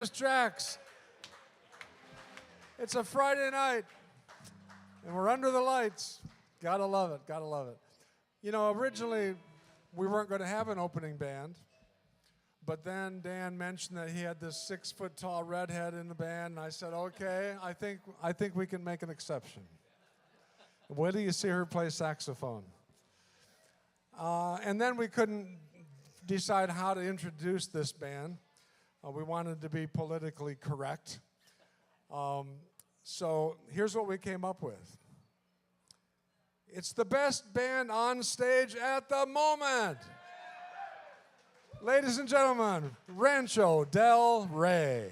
Tracks. It's a Friday night, and we're under the lights. Gotta love it, gotta love it. You know, originally, we weren't going to have an opening band, but then Dan mentioned that he had this 6-foot-tall redhead in the band, and I said, okay, I think we can make an exception. Wait till you see her play saxophone. And then we couldn't decide how to introduce this band. We wanted to be politically correct. So here's what we came up with. It's the best band on stage at the moment. Ladies and gentlemen, Rancho del Rey.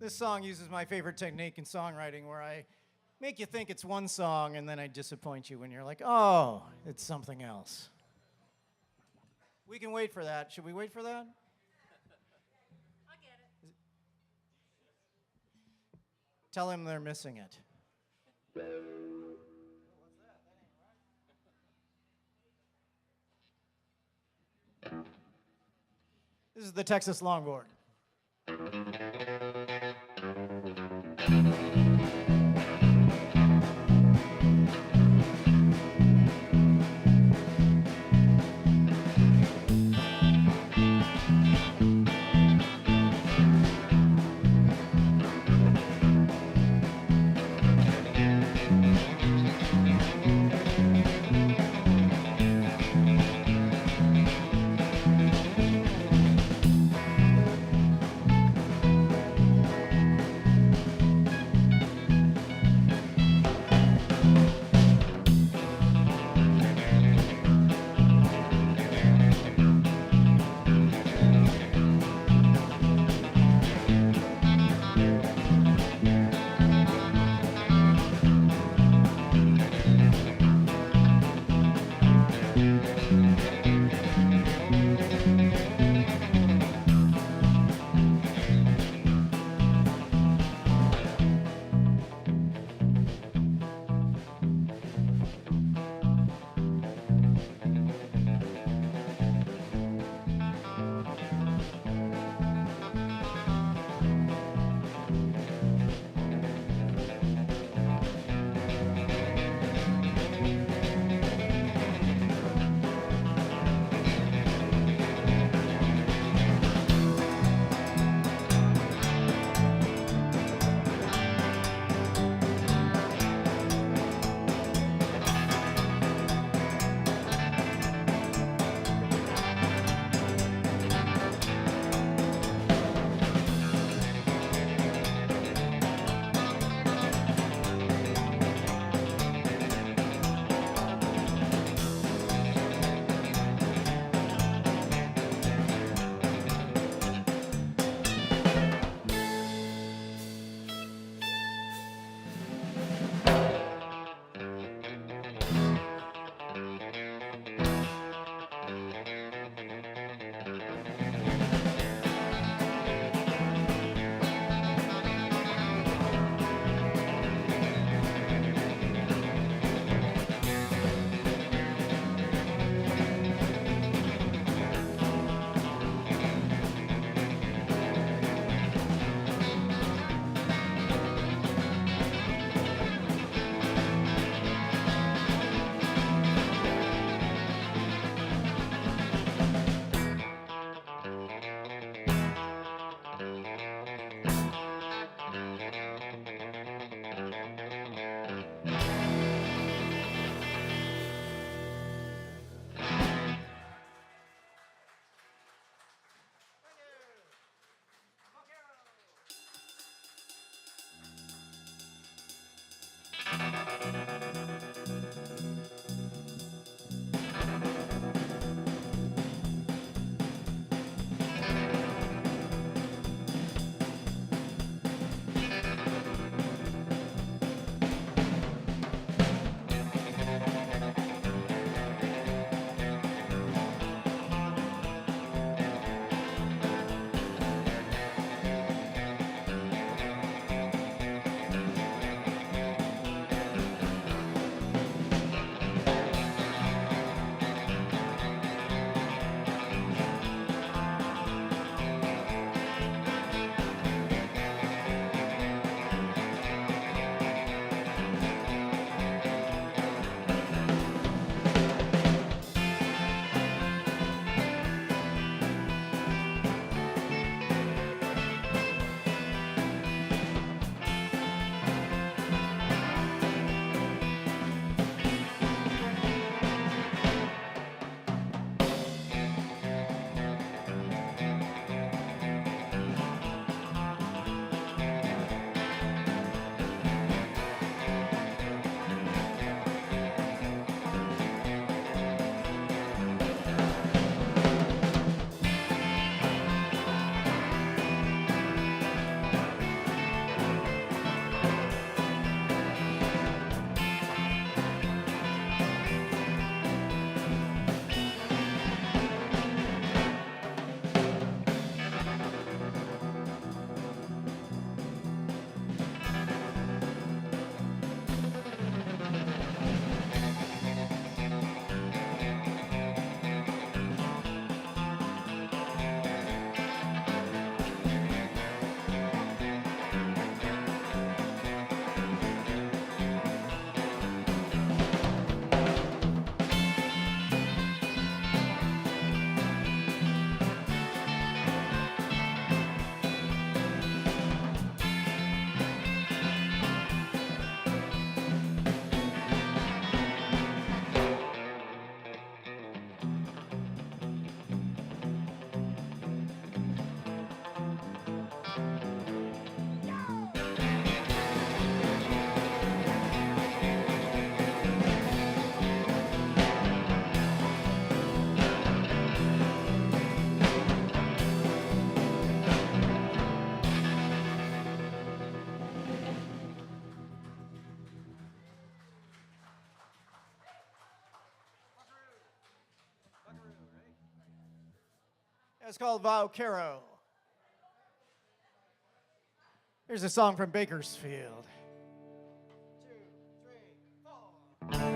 This song uses my favorite technique in songwriting where I make you think it's one song and then I disappoint you when you're like, oh, it's something else. We can wait for that. Should we wait for that? I get it. Tell him they're missing it. This is the Texas Longboard. It's called Valcaro. Here's a song from Bakersfield. 2, 3, 4.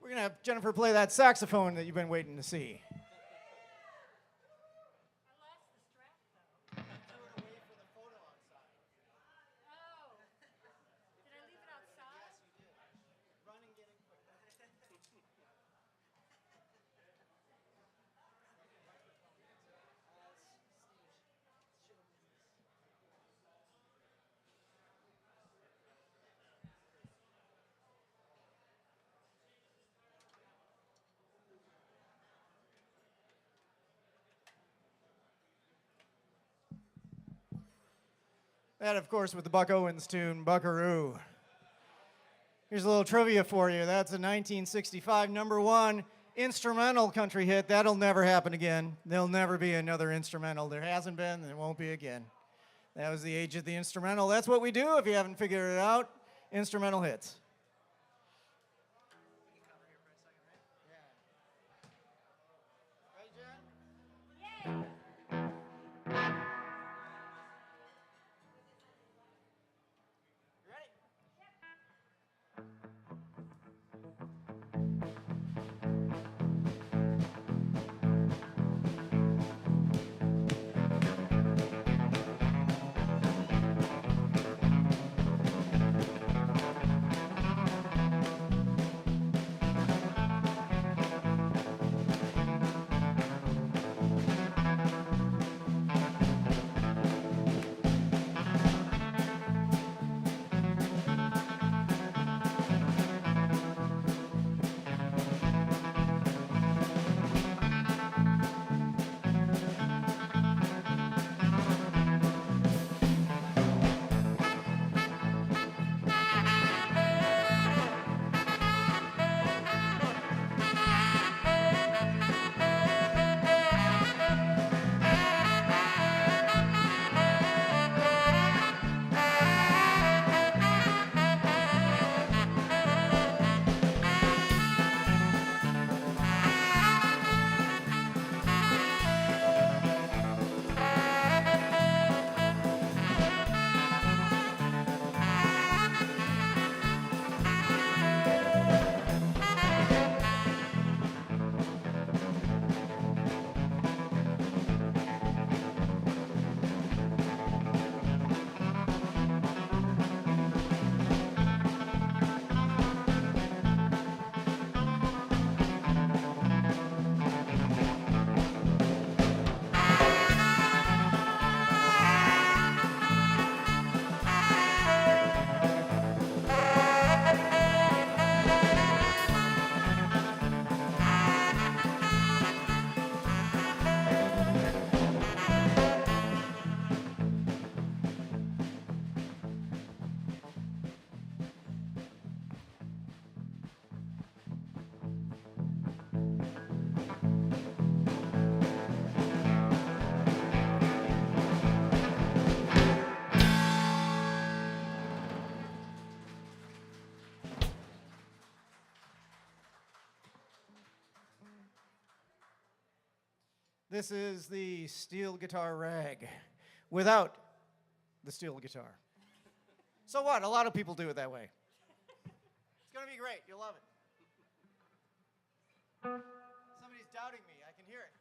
We're going to have Jennifer play that saxophone that you've been waiting to see. I lost the strap, though. Oh. Did I leave it outside? Run and get it quick. That, of course, with the Buck Owens tune, Buckaroo. Here's a little trivia for you. That's a 1965 #1 instrumental country hit. That'll never happen again. There'll never be another instrumental. There hasn't been, and there won't be again. That was the age of the instrumental. That's what we do, if you haven't figured it out. Instrumental hits. This is the steel guitar rag without the steel guitar. So what? A lot of people do it that way. It's going to be great. You'll love it. Somebody's doubting me. I can hear it.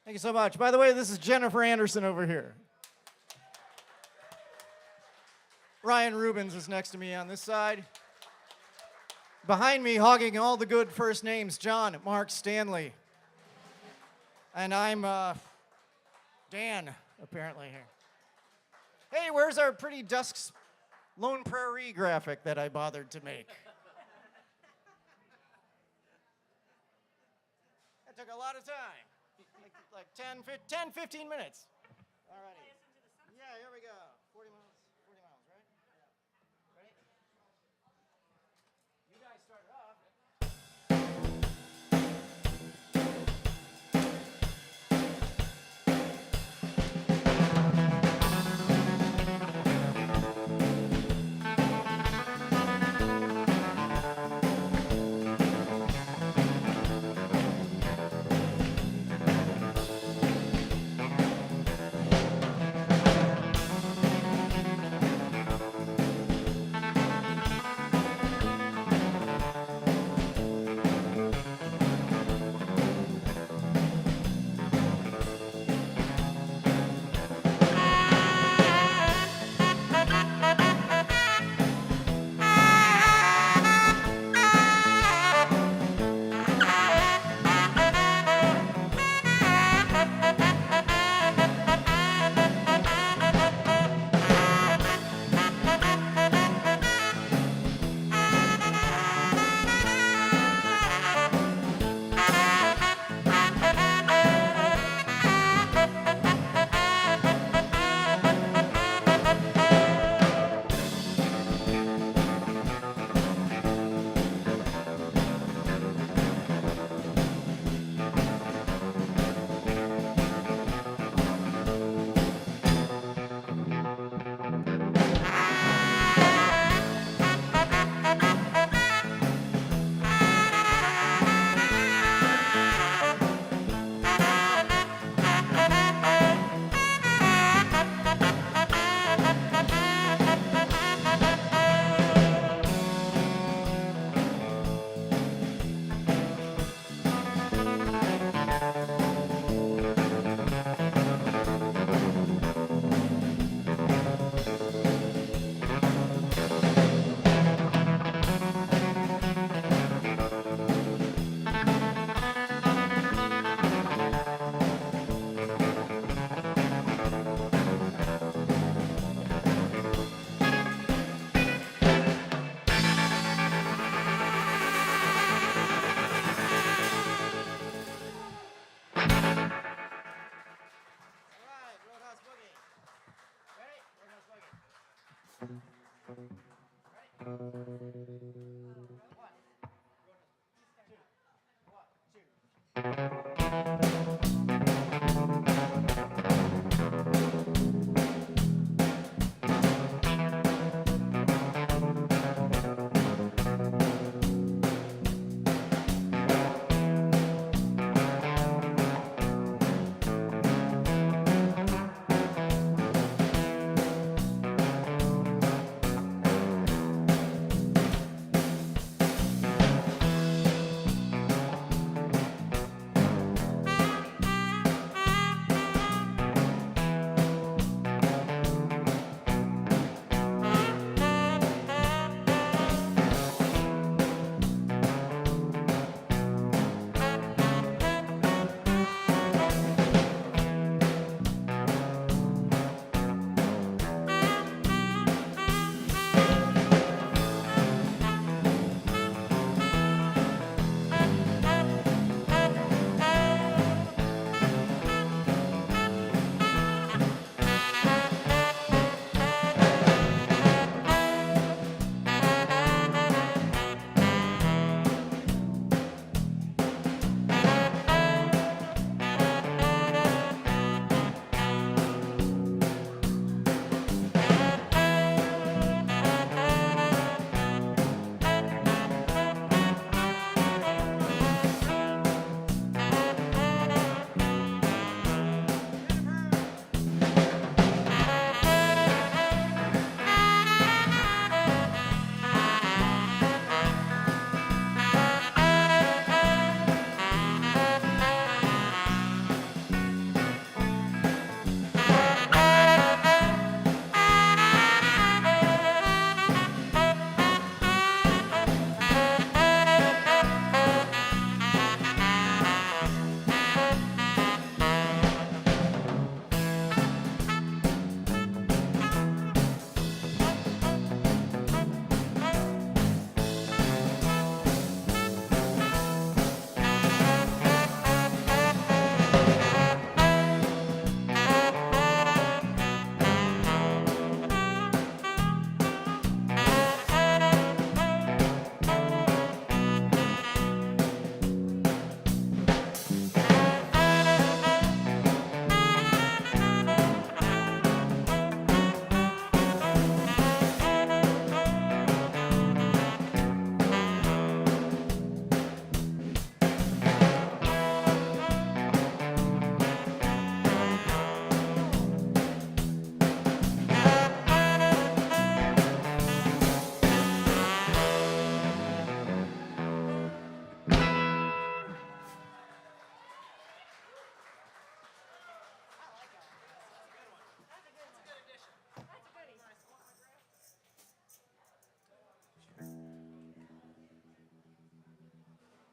Thank you so much. By the way, this is Jennifer Anderson over here. Ryan Rubens is next to me on this side. Behind me, hogging all the good first names, John, Mark, Stanley. And I'm Dan, apparently, here. Hey, where's our pretty Dusk's Lone Prairie graphic that I bothered to make? That took a lot of time. Like 10, 15 minutes. All righty. Yeah, here we go. 40 miles, right? Yeah. Ready? You guys started off.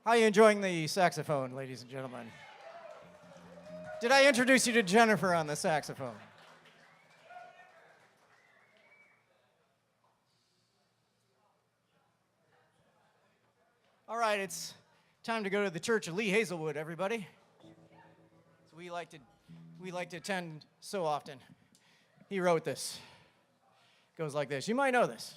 How are you enjoying the saxophone, ladies and gentlemen? Did I introduce you to Jennifer on the saxophone? All right, it's time to go to the Church of Lee Hazelwood, everybody. So we like to attend so often. He wrote this. Goes like this. You might know this.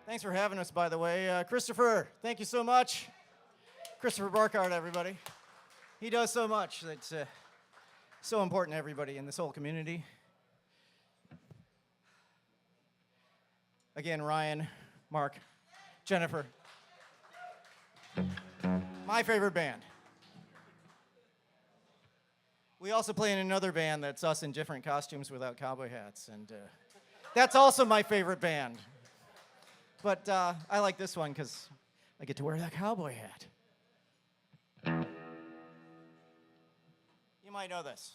Thanks for having us, by the way. Christopher, thank you so much. Christopher Burkhardt, everybody. He does so much that's so important to everybody in this whole community. Again, Ryan, Mark, Jennifer. My favorite band. We also play in another band that's us in different costumes without cowboy hats, and that's also my favorite band. But I like this one because I get to wear that cowboy hat. You might know this.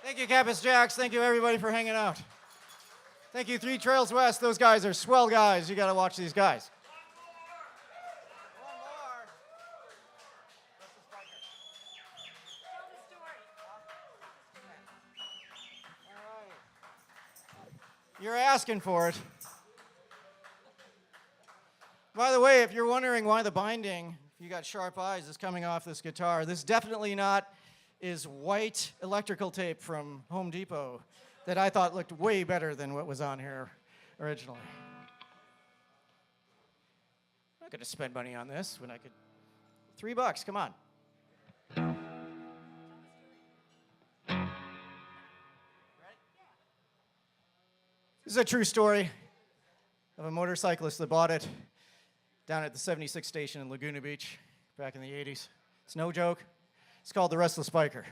Thank you, Campus Jacks. Thank you, everybody, for hanging out. Thank you, 3 Trails West. Those guys are swell guys. You got to watch these guys. One more. Restless Biker. Tell the story. All right. You're asking for it. By the way, if you're wondering why the binding, if you got sharp eyes, is coming off this guitar, this definitely not is white electrical tape from Home Depot that I thought looked way better than what was on here originally. I'm not going to spend money on this when I could. $3, come on. This is a true story of a motorcyclist that bought it down at the 76 station in Laguna Beach back in the 80s. It's no joke. It's called the Restless Biker.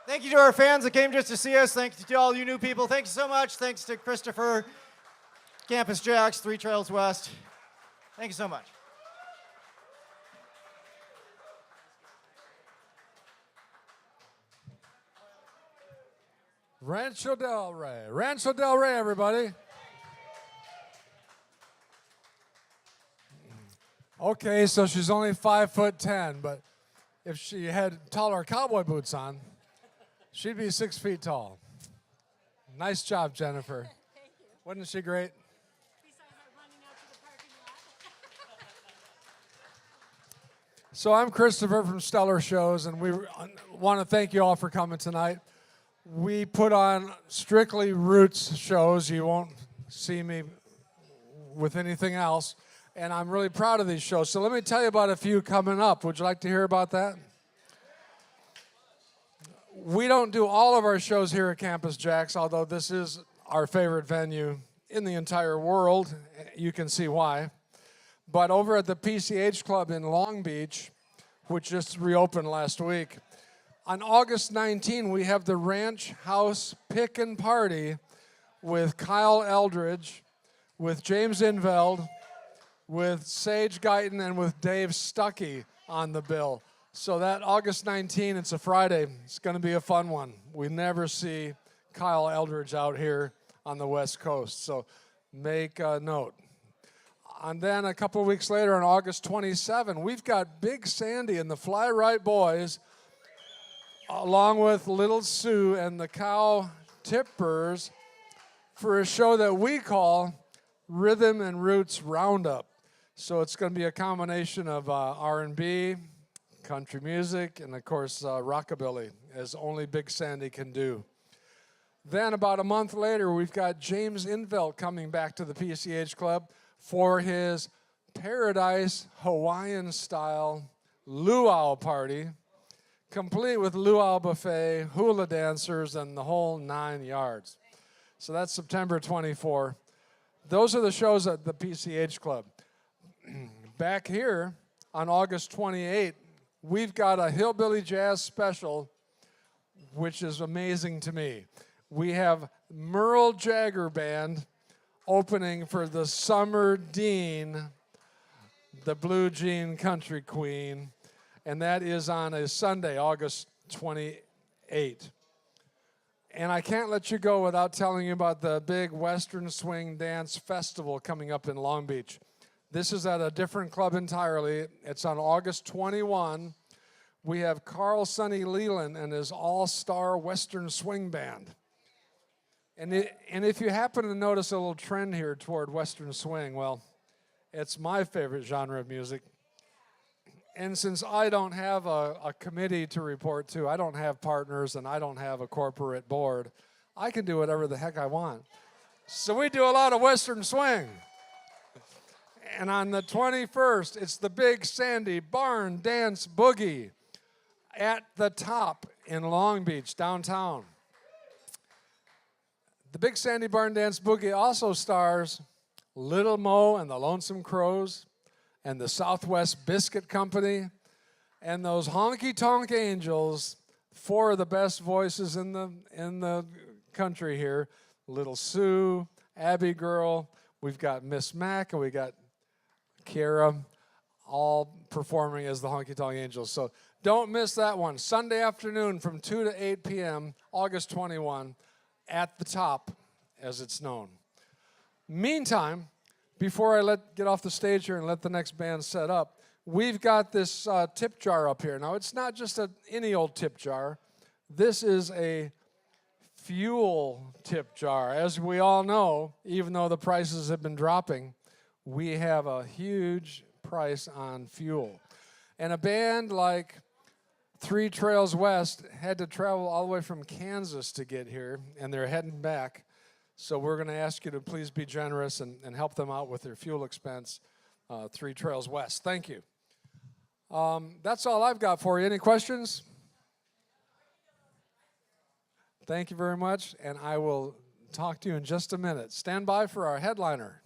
Thank you to our fans that came just to see us. Thank you to all you new people. Thank you so much. Thanks to Christopher, Campus Jacks, 3 Trails West. Thank you so much. Rancho Del Rey. Rancho Del Rey, everybody. Okay, so she's only 5'10", but if she had taller cowboy boots on, she'd be 6 feet tall. Nice job, Jennifer. Thank you. Wasn't she great? Besides our running out to the parking lot. So I'm Christopher from Stellar Shows, and we want to thank you all for coming tonight. We put on strictly roots shows. You won't see me with anything else, and I'm really proud of these shows. So let me tell you about a few coming up. Would you like to hear about that? We don't do all of our shows here at Campus Jacks, although this is our favorite venue in the entire world. You can see why. But over at the PCH Club in Long Beach, which just reopened last week, on August 19, we have the Ranch House Pickin' Party with Kyle Eldridge, with James Inveld, with Sage Guyton, and with Dave Stuckey on the bill. So that August 19, it's a Friday. It's going to be a fun one. We never see Kyle Eldridge out here on the West Coast, so make a note. And then a couple of weeks later, on August 27, we've got Big Sandy and the Fly Right Boys, along with Little Sue and the Cow Tippers, for a show that we call Rhythm and Roots Roundup. So it's going to be a combination of R&B, country music, and of course rockabilly, as only Big Sandy can do. Then about a month later, we've got James Invelt coming back to the PCH Club for his Paradise Hawaiian-style luau party, complete with luau buffet, hula dancers, and the whole 9 yards. So that's September 24. Those are the shows at the PCH Club. Back here on August 28, we've got a Hillbilly Jazz special, which is amazing to me. We have Merle Jagger Band opening for the Summer Dean, the Blue Jean Country Queen, and that is on a Sunday, August 28. And I can't let you go without telling you about the big Western Swing Dance Festival coming up in Long Beach. This is at a different club entirely. It's on August 21. We have Carl Sonny Leland and his all-star Western Swing Band. And if you happen to notice a little trend here toward Western Swing, well, it's my favorite genre of music. And since I don't have a committee to report to, I don't have partners, and I don't have a corporate board, I can do whatever the heck I want. So we do a lot of Western Swing. And on the 21st, it's the Big Sandy Barn Dance Boogie at the Top in Long Beach, downtown. The Big Sandy Barn Dance Boogie also stars Little Mo and the Lonesome Crows and the Southwest Biscuit Company and those honky-tonk angels, 4 of the best voices in the country here. Little Sue, Abby Girl, we've got Miss Mac, and we got Kiera, all performing as the honky-tonk angels. So don't miss that one. Sunday afternoon from 2 to 8 p.m., August 21. At the Top, as it's known. Meantime, before I get off the stage here and let the next band set up, we've got this tip jar up here. Now, it's not just any old tip jar. This is a fuel tip jar. As we all know, even though the prices have been dropping, we have a huge price on fuel. And a band like Three Trails West had to travel all the way from Kansas to get here, and they're heading back. So we're going to ask you to please be generous and help them out with their fuel expense, Three Trails West. Thank you. That's all I've got for you. Any questions? Thank you very much, and I will talk to you in just a minute. Stand by for our headliner.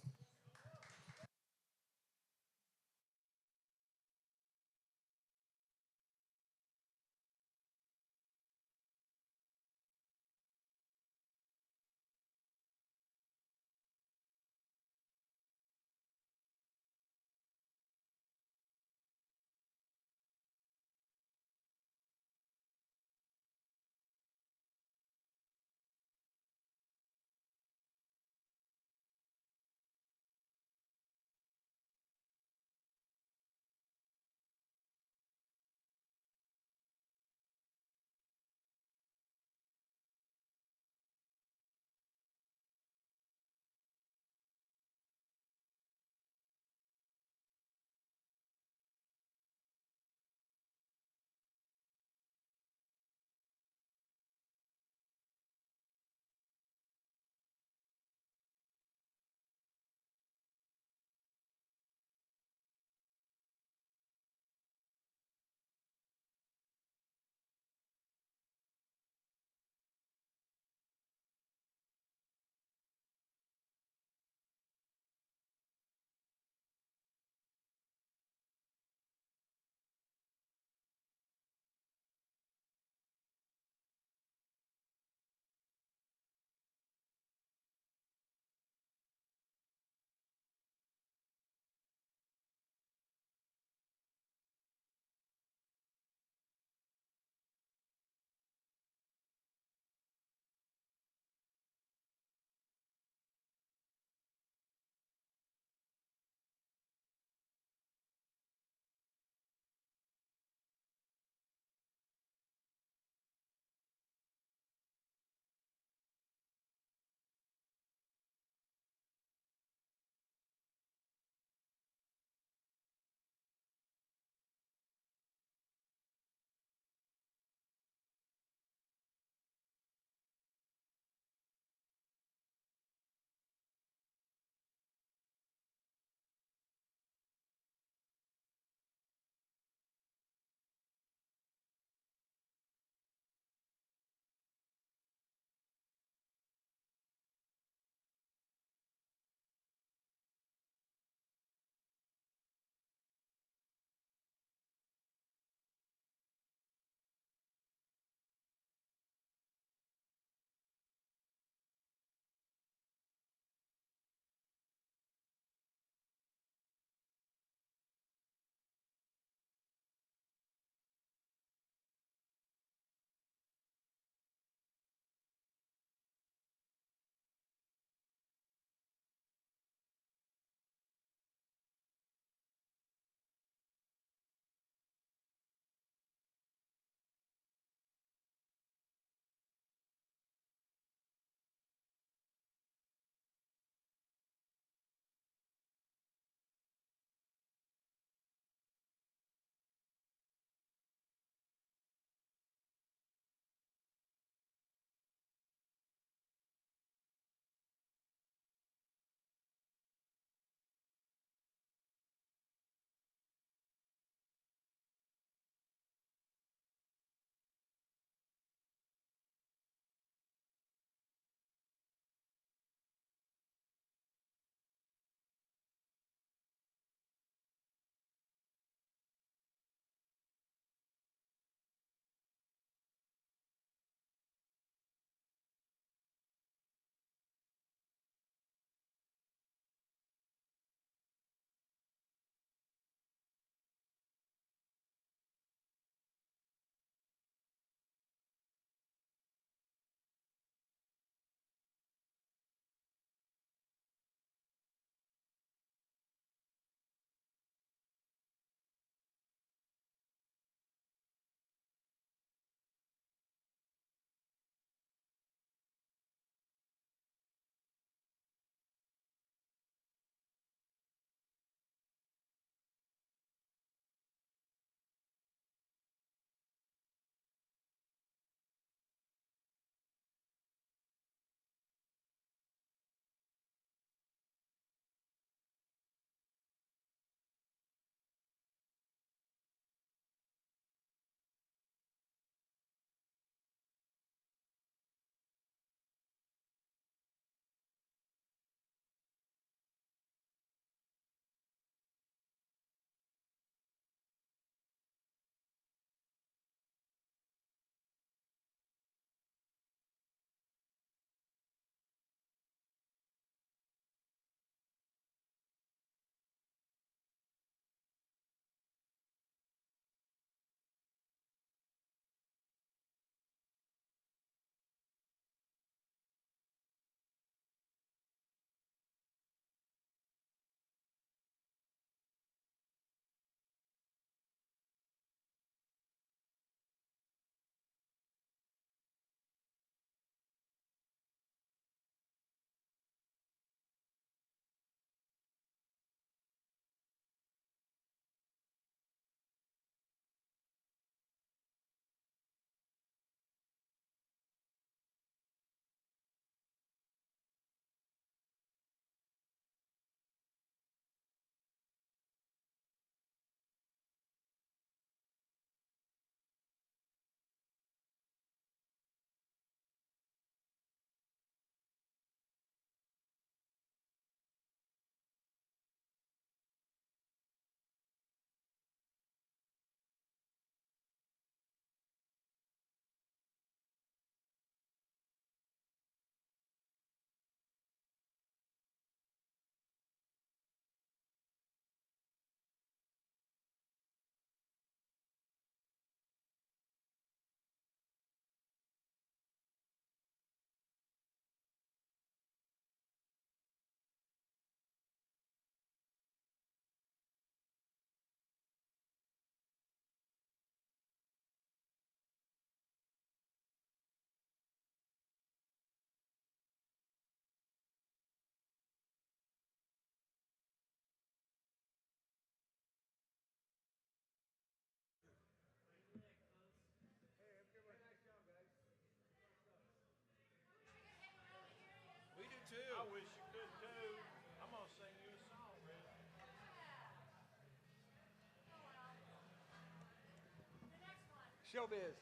Showbiz.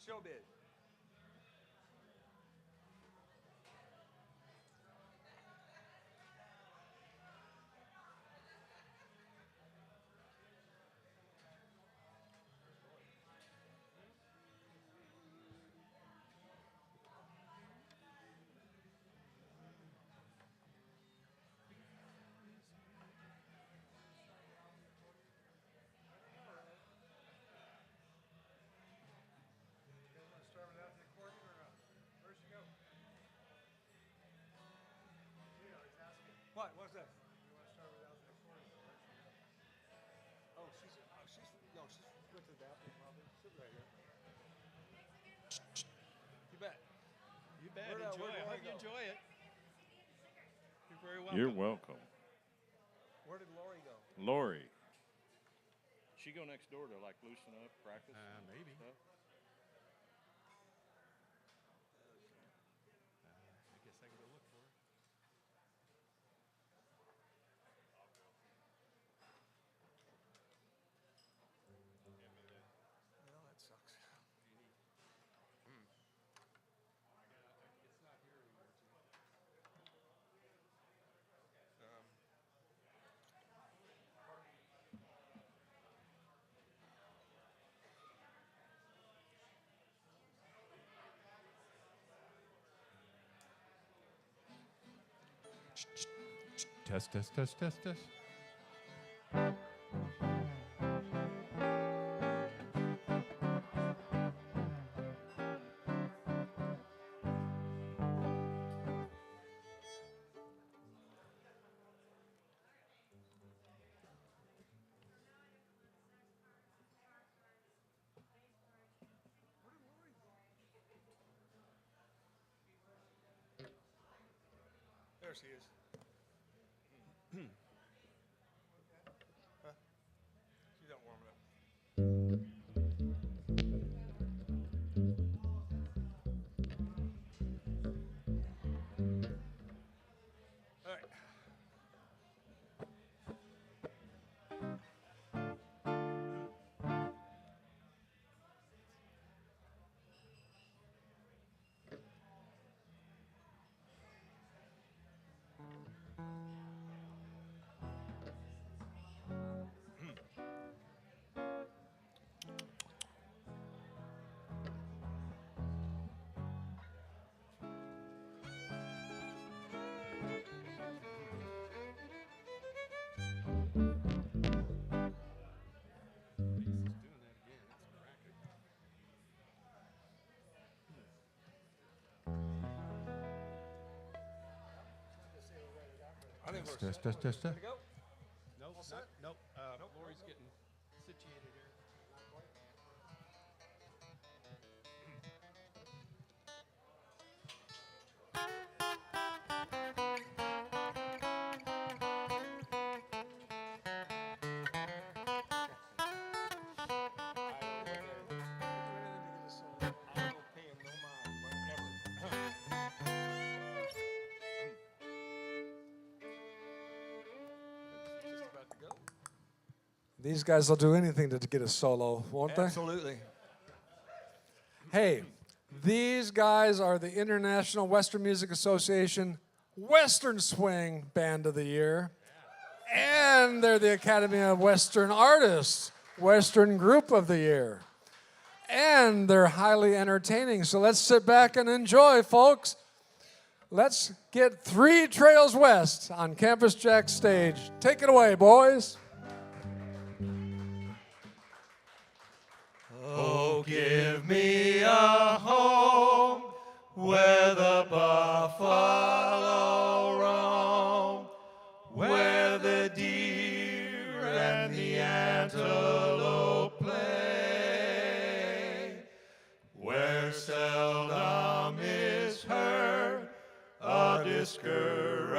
Showbiz. What? What's that? You want to start without the recording? Oh, she's went to the bathroom probably. Sit right here. You bet. You bet. Where'd Enjoy it. I Lori hope you go? enjoy it. You're very welcome. You're welcome. Where did Lori go? Lori. She go next door to like loosen up, practice? Maybe. Stuff? I guess I can go look for her. Well, that sucks. Test, test, test, test, test. There she is. Huh? She's not warming up. All right. I think we're Test, set. test, test, test. Ready to go? Nope, All set? nope. Nope. Lori's getting situated here. These guys will do anything to get a solo, won't they? Absolutely. Hey, these guys are the International Western Music Association Western Swing Band of the Year. And they're the Academy of Western Artists Western Group of the Year. And they're highly entertaining. So let's sit back and enjoy, folks. Let's get 3 Trails West on Campus Jack's stage. Take it away, boys. Oh, give me a home where the buffalo roam, where the deer and the antelope play, where seldom is heard a discouraging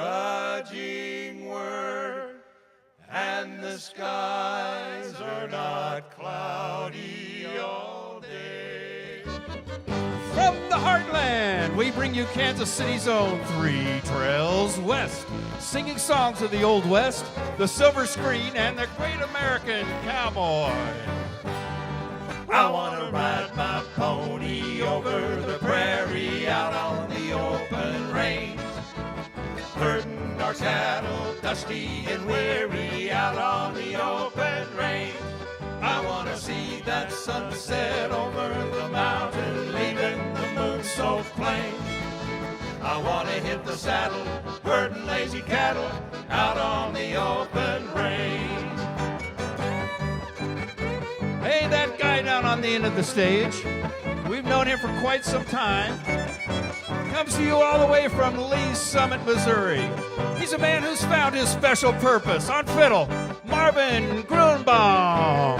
word, and the skies are not cloudy all day. From the heartland, we bring you Kansas City's own 3 Trails West, singing songs of the Old West, the Silver Screen, and the Great American Cowboy. I wanna ride my pony over the prairie out on the open range. Herding our cattle, dusty and weary, out on the open range. I wanna see that sunset over the mountain, leaving the moon-soaked plain. I wanna hit the saddle, herding lazy cattle, out on the open range. Hey, that guy down on the end of the stage, we've known him for quite some time. Comes to you all the way from Lee's Summit, Missouri. He's a man who's found his special purpose on fiddle, Marvin Grunbaum.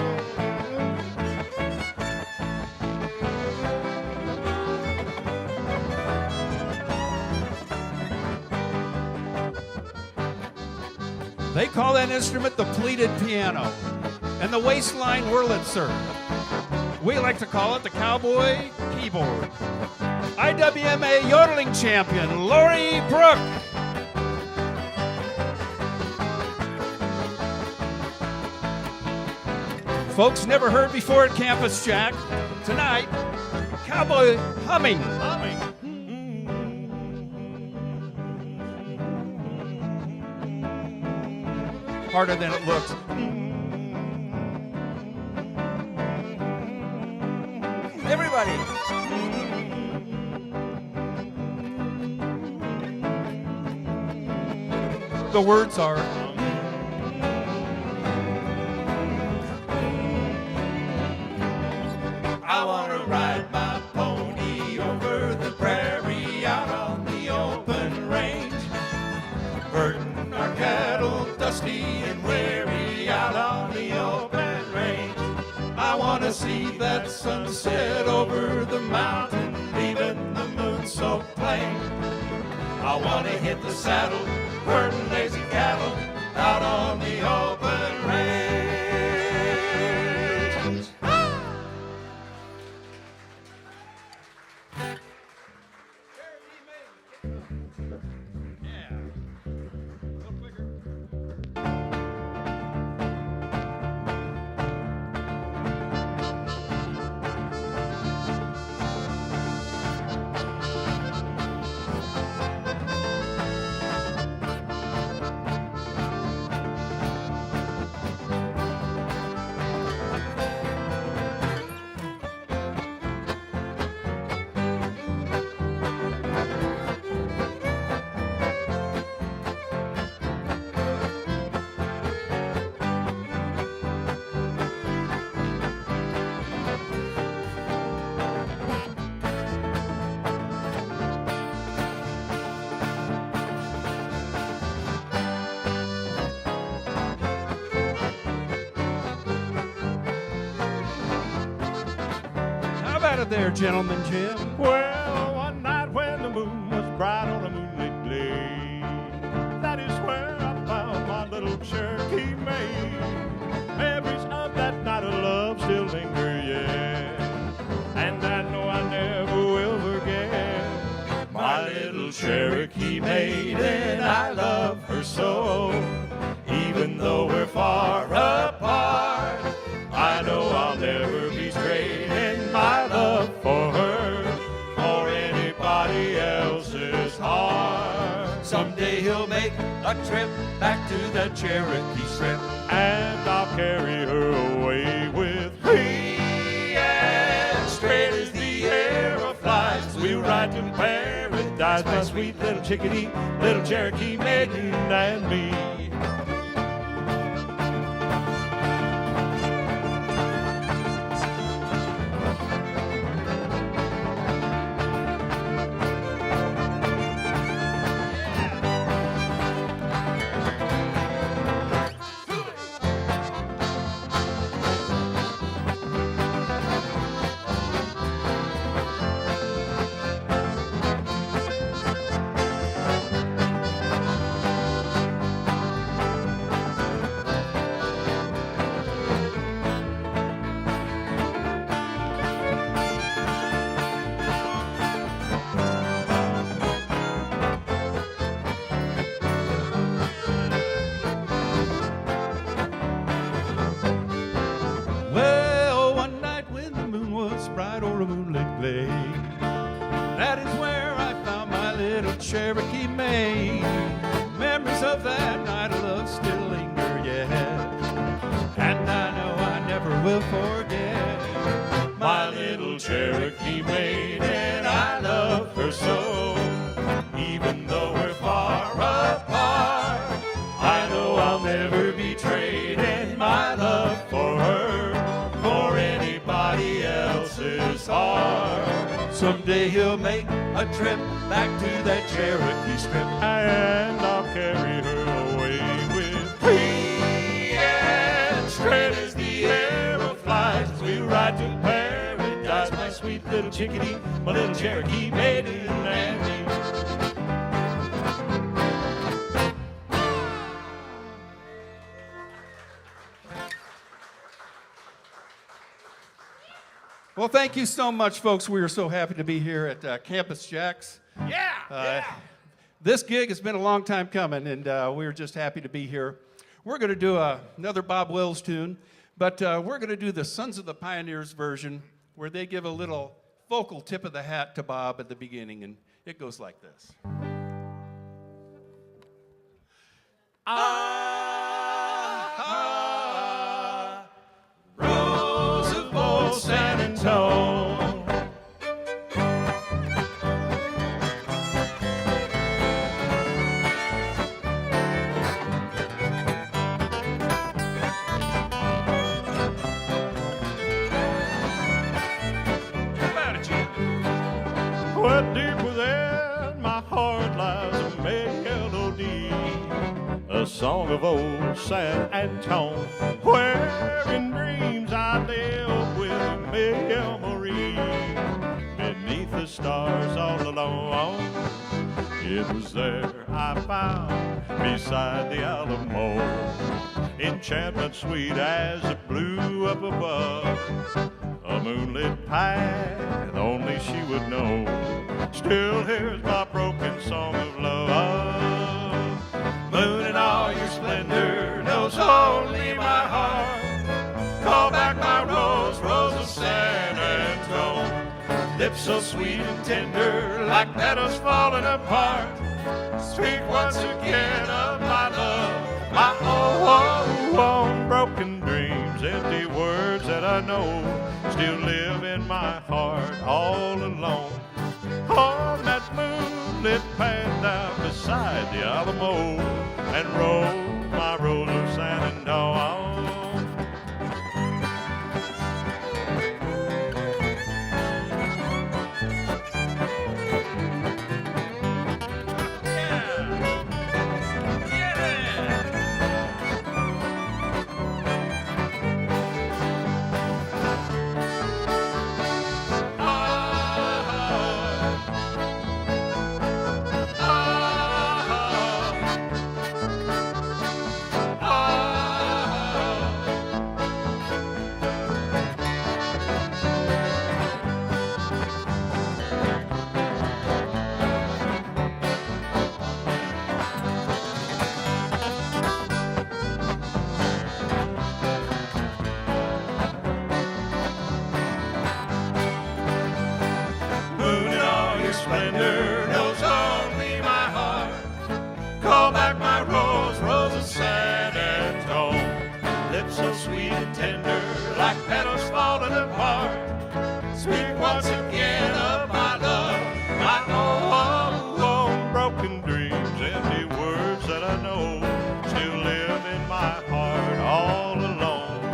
They call that instrument the pleated piano and the waistline Wurlitzer. We like to call it the Cowboy keyboard. IWMA yodeling champion, Lori Brook. Folks never heard before at Campus Jack. Tonight, Cowboy humming. Harder than it looks. Everybody. The words are. I wanna ride my pony over the prairie out on the open range. Herding our cattle, dusty and weary, out on the open range. I wanna see that sunset over the mountain, leaving the moon-soaked plain. I wanna hit the saddle, herding lazy cattle, out on the open range. There, Gentleman Jim. Well, one night when the moon was bright on a moonlit glade, that is where I found my little Cherokee maid. Memories of that night of love still linger yet, and I know I never will forget my little Cherokee maid, and I love her so. Even though we're far apart, I know I'll never be straight in my love for her or anybody else's heart. Someday he'll make a trip back to the Cherokee Strip, And I'll carry her away with me. and straight as the arrow flies, We'll ride to paradise, my sweet little chickadee, little Cherokee maiden and me. Cherokee made. Memories of that night of love still linger yet, and I know I never will forget My little Cherokee maid, and I love her so. Even though we're far apart, I know I'll never be trading my love for her for anybody else's heart. Someday he'll make a trip back to that Cherokee strip, And I'll carry her away with me. And straight as the arrow flies, we'll ride to paradise. My sweet little chickadee, my little Cherokee maiden, and me. Well, thank you so much, folks. We are so happy to be here at Campus Jack's. Yeah. This gig has been a long time coming, and we're just happy to be here. We're going to do another Bob Wills tune, but we're going to do the Sons of the Pioneers version, where they give a little vocal tip of the hat to Bob at the beginning, and it goes like this. Rose of old San Antonio. Well, deep within my heart lies a melody, a song of old San Antone, where in dreams I live with a memory beneath the stars all alone. It was there I found beside the Alamo, enchantment sweet as it blew up above. A moonlit path only she would know. Still here's my broken song of love. Moon in all your splendor knows only my heart. Call back my rose, rose of San Antone. Lips so sweet and tender, like petals falling apart. Speak once again of my love, my own broken dreams, empty words that I know still live in my heart all alone. On that moonlit path down beside the Alamo, and roll my rose of San Antone. Splendor knows only my heart. Call back my rose, rose of San Antone. Lips so sweet and tender, like petals falling apart. Speak once again of my love, my own broken dreams, empty words that I know still live in my heart all alone.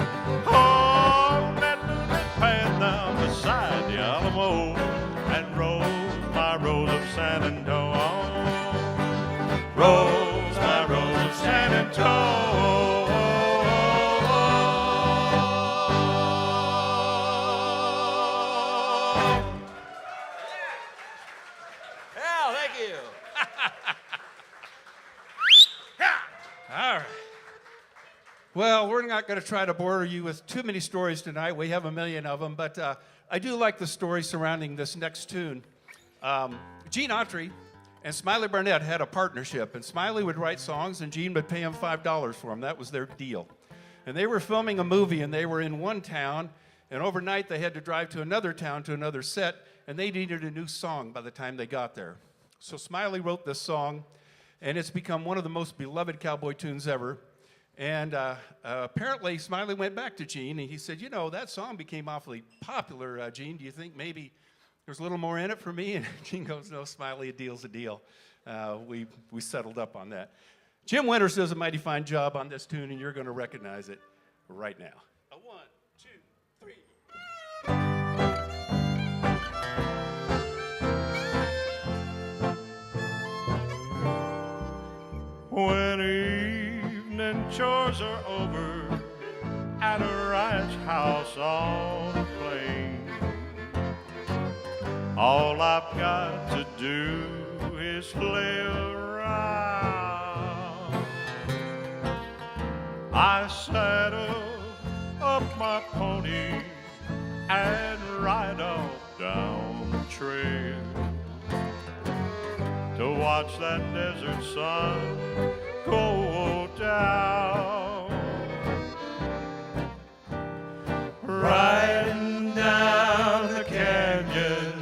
On that moonlit path down beside the Alamo, and roll my rose of San Antone. Rose, my rose of San Antone. Hell, thank you. All right. Well, we're not going to try to bore you with too many stories tonight. We have a million of them, but I do like the story surrounding this next tune. Gene Autry and Smiley Barnett had a partnership, and Smiley would write songs and Gene would pay him $5 for them. That was their deal. And they were filming a movie, and they were in one town, and overnight they had to drive to another town to another set, and they needed a new song by the time they got there. So Smiley wrote this song, and it's become one of the most beloved cowboy tunes ever. And apparently, Smiley went back to Gene, and he said, you know, that song became awfully popular, Gene. Do you think maybe there's a little more in it for me? And Gene goes, no, Smiley, a deal's a deal. We settled up on that. Jim Winters does a mighty fine job on this tune, and you're going to recognize it right now. A 1, 2, 3. When evening chores are over at a ranch house on the plain, all I've got to do is lay around. I saddle up my pony and ride off down the trail to watch that desert sun go down. Riding down the canyon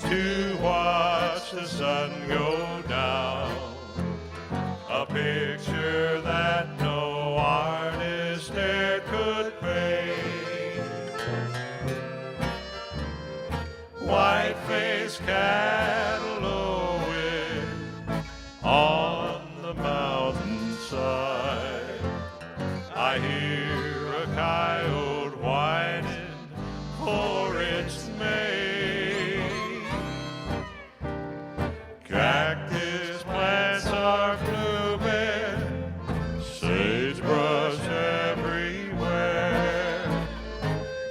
to watch the sun go down, a picture that no artist e'er could paint. White-faced cattle on the mountainside, I hear a coyote whining for its mate. Cactus plants are blooming, sagebrush everywhere,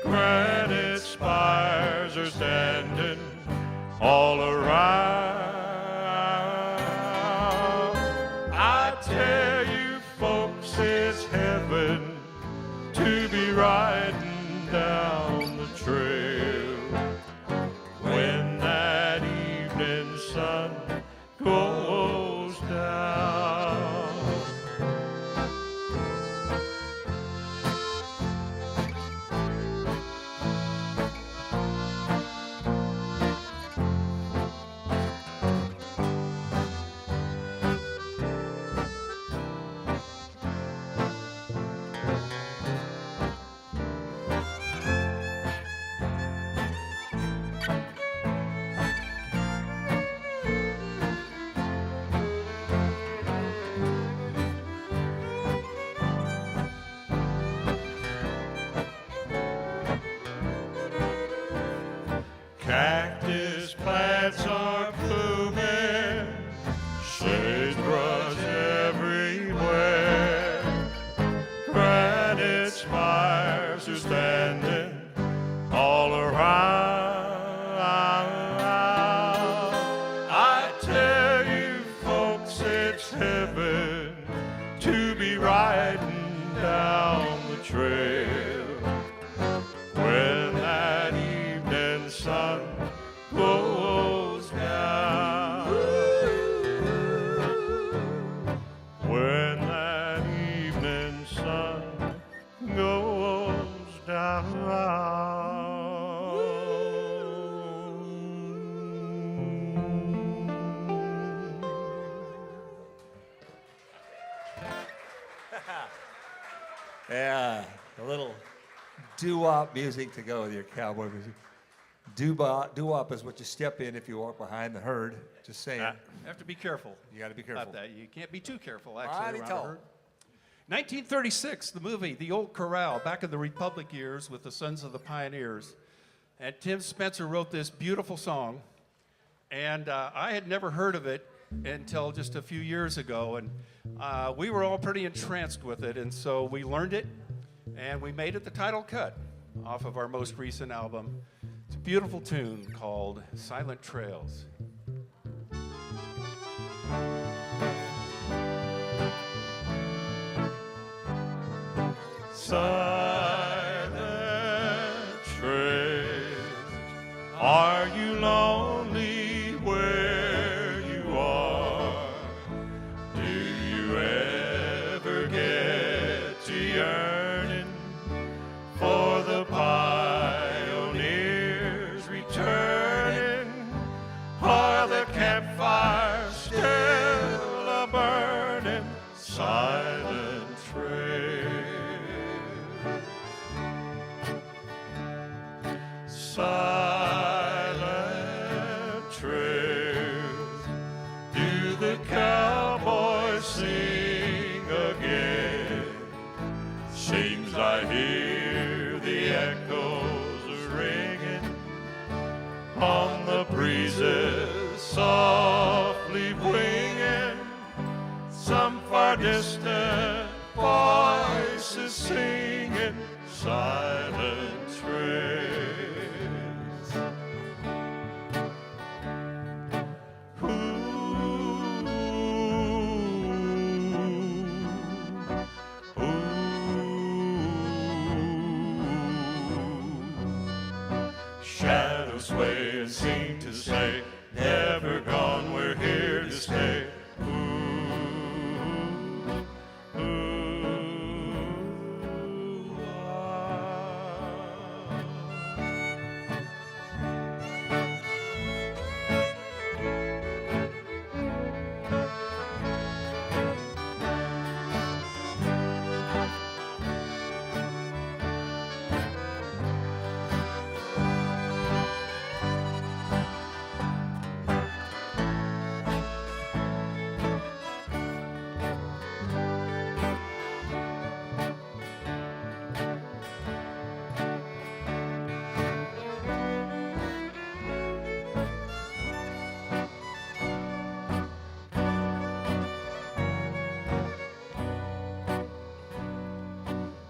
granite spires are standing all around. Tell you folks it's heaven to be riding down the trail when that evening sun goes down. Cactus plants are blooming, sagebrush everywhere, granite spires are standing all around. I tell you folks it's heaven to be riding down the trail when that evening sun goes down. When that evening sun goes down. Yeah, a little doo-wop music to go with your cowboy music. Doo-wop is what you step in if you walk behind the herd. Just saying. Have to be careful. You got to be careful. About that. You can't be too careful, actually, Mighty around tall. a herd. 1936, the movie, The Old Corral, back in the Republic years with the Sons of the Pioneers. And Tim Spencer wrote this beautiful song. And I had never heard of it until just a few years ago. And we were all pretty entranced with it. And so we learned it, and we made it the title cut off of our most recent album. It's a beautiful tune called Silent Trails. Silent trails, are you lonely where you are? Do you ever get to yearning for the pioneers returning? Are the campfires distant voices singing silent trails. Shadows sway and seem to say, never gone, we're here to stay.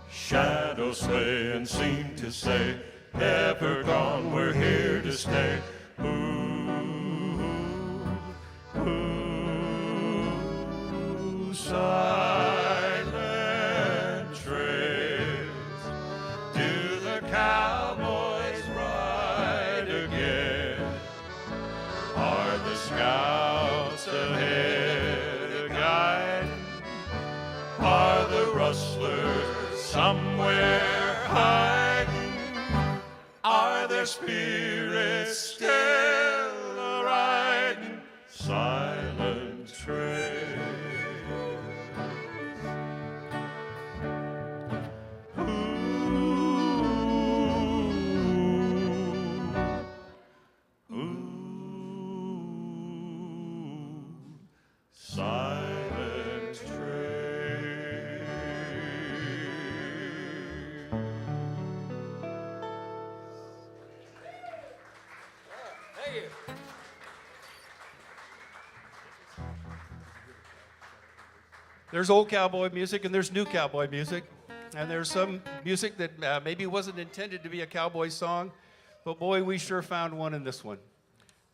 Shadows sway and seem to say, never gone, we're here to stay. Ooh, ooh, silent trails. Do the cowboys ride again? Are the scouts ahead a guiding? Are the rustlers somewhere hiding? Are their spirits still a-riding silent trails? Ooh, ooh, silent trails. There's old cowboy music and there's new cowboy music. And there's some music that maybe wasn't intended to be a cowboy song, but boy, we sure found one in this one.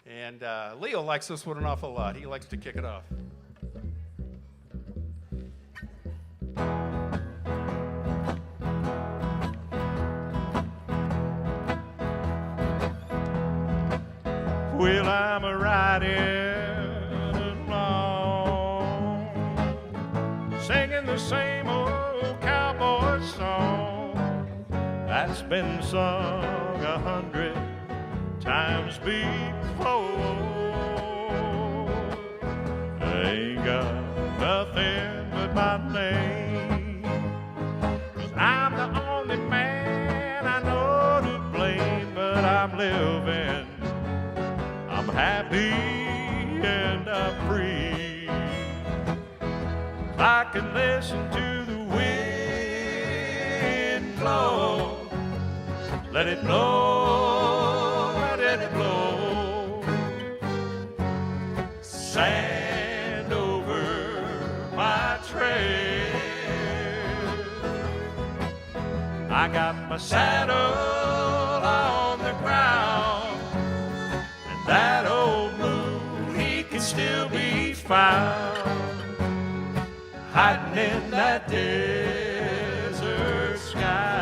And Leo likes this one an awful lot. He likes to kick it off. Well, I'm a riding along, singing the same old cowboy song that's been sung 100 times before. I ain't got nothing but my name, 'cause I'm the only man I know to blame, but I'm living, I'm happy and I'm free. I can listen to the wind blow, let it blow, let it blow. Sand over my trail. I got my saddle on the ground, and that old moon, he can still be found hiding in that desert sky.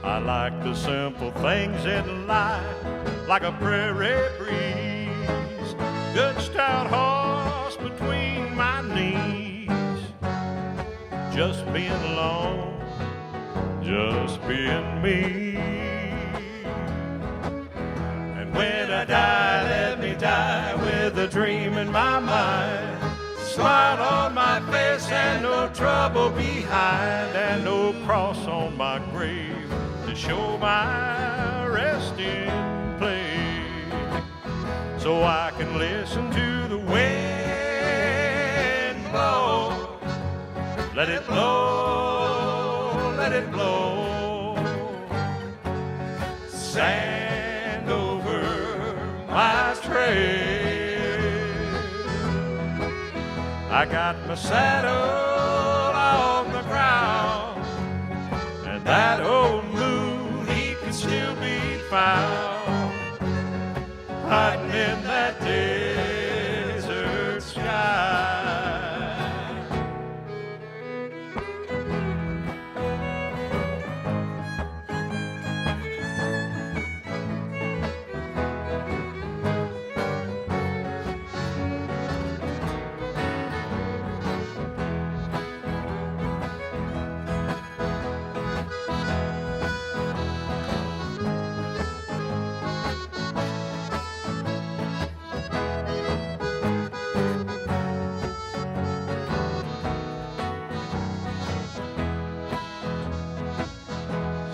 I like the simple things in life, like a prairie breeze, good stout horse between my knees, just being alone, just being me. a dream in my mind. Smile on my face and no trouble behind, and no cross on my grave to show my resting place. So I can listen to the wind blow. Let it blow, let it blow. Sand over my trail. I got my saddle on the ground, and that old moon, he can still be found, hiding in that desert sky.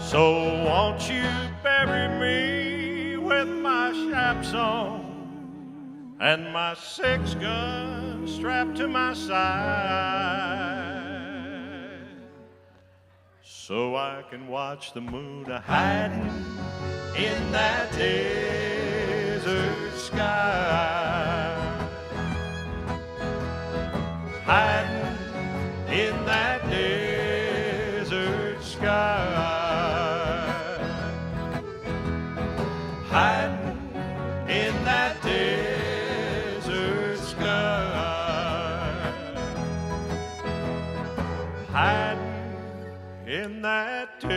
So won't you bury me with my chaps on and my 6-gun strapped to my side, so I can watch the moon hiding in that desert sky, hiding in that desert sky. Hiding in that desert sky. Hiding in that desert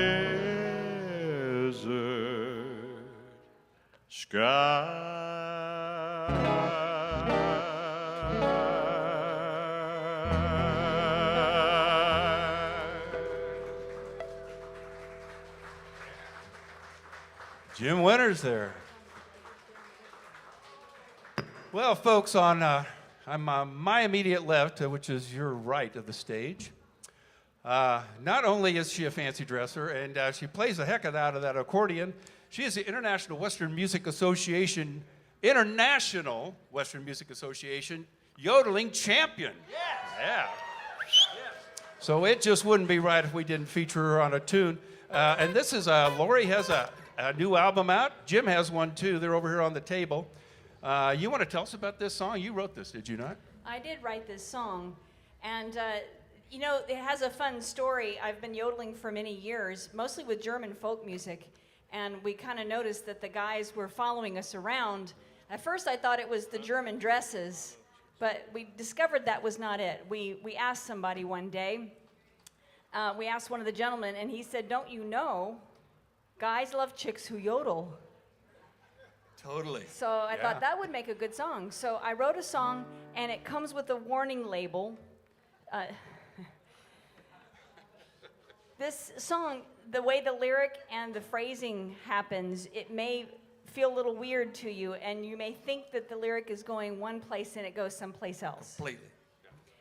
sky. Jim Winters there. Well, folks, on my immediate left, which is your right of the stage, not only is she a fancy dresser, and she plays the heck out of that accordion, she is the International Western Music Association yodeling champion. Yes. Yeah. So it just wouldn't be right if we didn't feature her on a tune. And this is, Lori has a new album out. Jim has one too. They're over here on the table. You want to tell us about this song? You wrote this, did you not? I did write this song, and you know, it has a fun story. I've been yodeling for many years, mostly with German folk music, and we kind of noticed that the guys were following us around. At first I thought it was the German dresses, but we discovered that was not it. We asked somebody one day, we asked one of the gentlemen, and he said, "Don't you know, guys love chicks who yodel." Totally. So I thought that would make a good song. So I wrote a song, and it comes with a warning label. This song, the way the lyric and the phrasing happens, it may feel a little weird to you, and you may think that the lyric is going one place and it goes someplace else. Completely.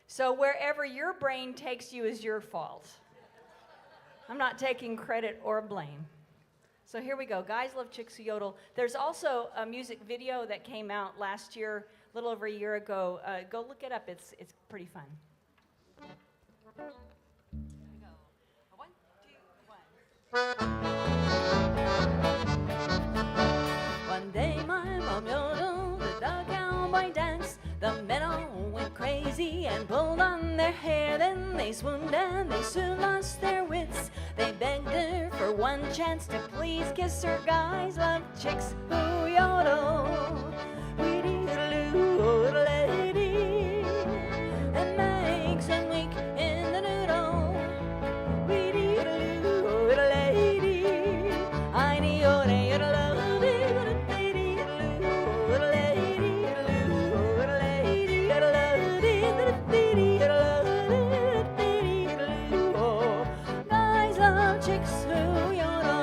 So wherever your brain takes you is your fault. I'm not taking credit or blame. So here we go. Guys love chicks who yodel. There's also a music video that came out last year, a little over a year ago. Go look it up. It's pretty fun. Here we go. 1, 2, 1. One day my mom yodeled the cowboy dance. The men all went crazy and pulled on their hair. Then they swooned and they soon lost their wits. They begged her for one chance to please kiss her. Guys love chicks who yodel. Wee-dee-doo-doo, lady. It makes them weak in the noodle. Wee-dee-doo-doo, lady. I-dee-oh-dee-oh-dee-oh-dee, guys love chicks who yodel.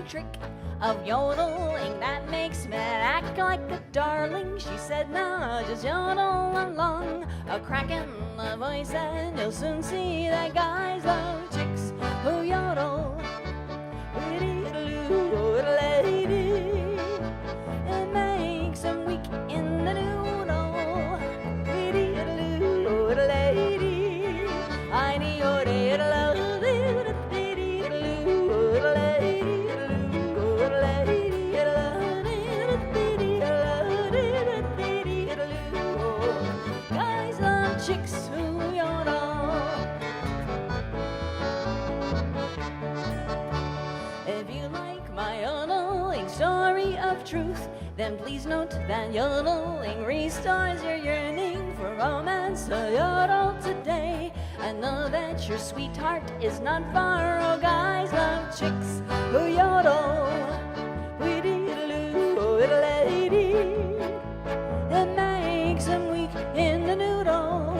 trick of yodeling that makes me act like a darling. She said, no, just yodel along, a crack in the voice, and you'll soon see that guys love chicks who yodel. It makes them weak in the noodle. Guys love chicks who yodel. If you like my yodeling story of truth, then please note that yodeling restores your yearning for romance. So yodel today. I know that your sweetheart is not far. Oh, guys love chicks who yodel. It makes them weak in the noodle.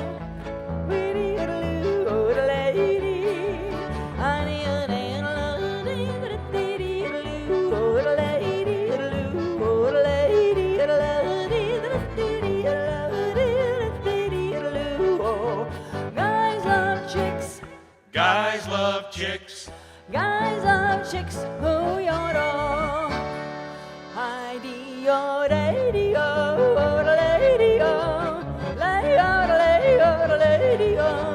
Guys love chicks. Guys love chicks who yodel. I-D-O, lady-o, lady-o, lady-o, lady-o, lady-o, lady-o, lady-o,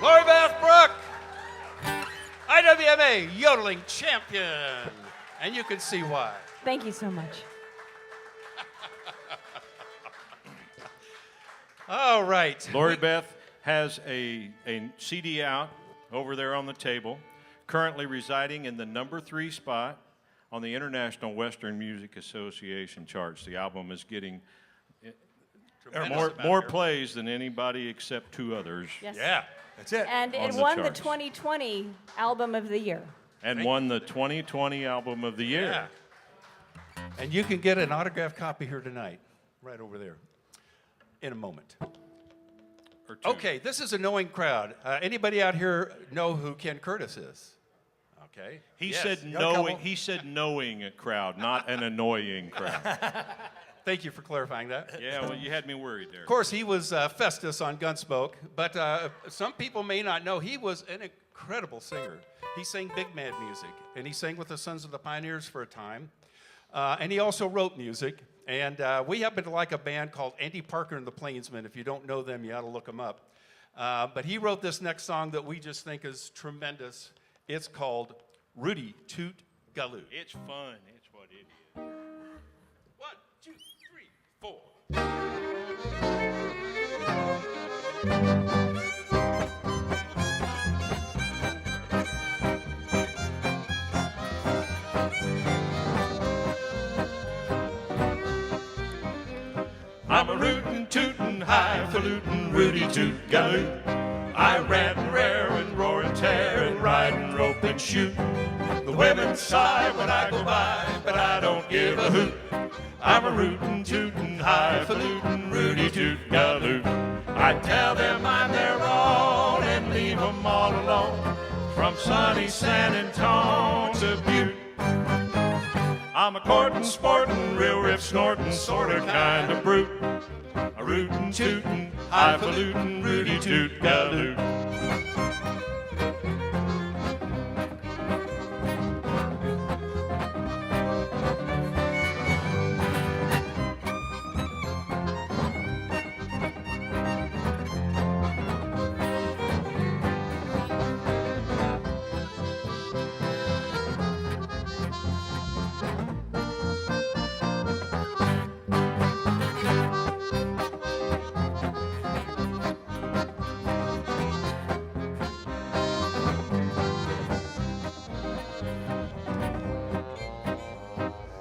Lori Beth Brooke, IWMA yodeling champion. And you can see why. Thank you so much. All right. Lori Beth has a CD out over there on the table, currently residing in the #3 spot on the International Western Music Association charts. The album is getting more plays than anybody except 2 others. Yes. Yeah. That's it. And On it the won the charts. 2020 Album of the Year. And won the 2020 Album of the Year. Yeah. And you can get an autographed copy here tonight, right over there, in a moment. Or 2. Okay, this is a knowing crowd. Anybody out here know who Ken Curtis is? Okay. He Yes. said knowing. He said knowing a crowd, not an annoying crowd. Thank you for clarifying that. Yeah, well, you had me worried there. Of course, he was Festus on Gunsmoke, but some people may not know he was an incredible singer. He sang big band music, and he sang with the Sons of the Pioneers for a time. And he also wrote music. And we happen to like a band called Andy Parker and the Plainsmen. If you don't know them, you ought to look them up. But he wrote this next song that we just think is tremendous. It's called Rudy Toot Galoo. It's fun. It's what it is. 1, 2, 3, 4. I'm a rootin', tootin', highfalutin', Rudy Toot Galoo. I rant and rare and roar and tear and ride and rope and shoot. The women sigh when I go by, but I don't give a hoot. I'm a rootin', tootin', highfalutin', Rudy Toot Galoo. I tell them I'm their own and leave them all alone. From sunny San Antonio to Butte. I'm a courtin', sportin', real riff snortin', sorta kinda brute. A rootin', tootin', highfalutin', Rudy Toot Galoo.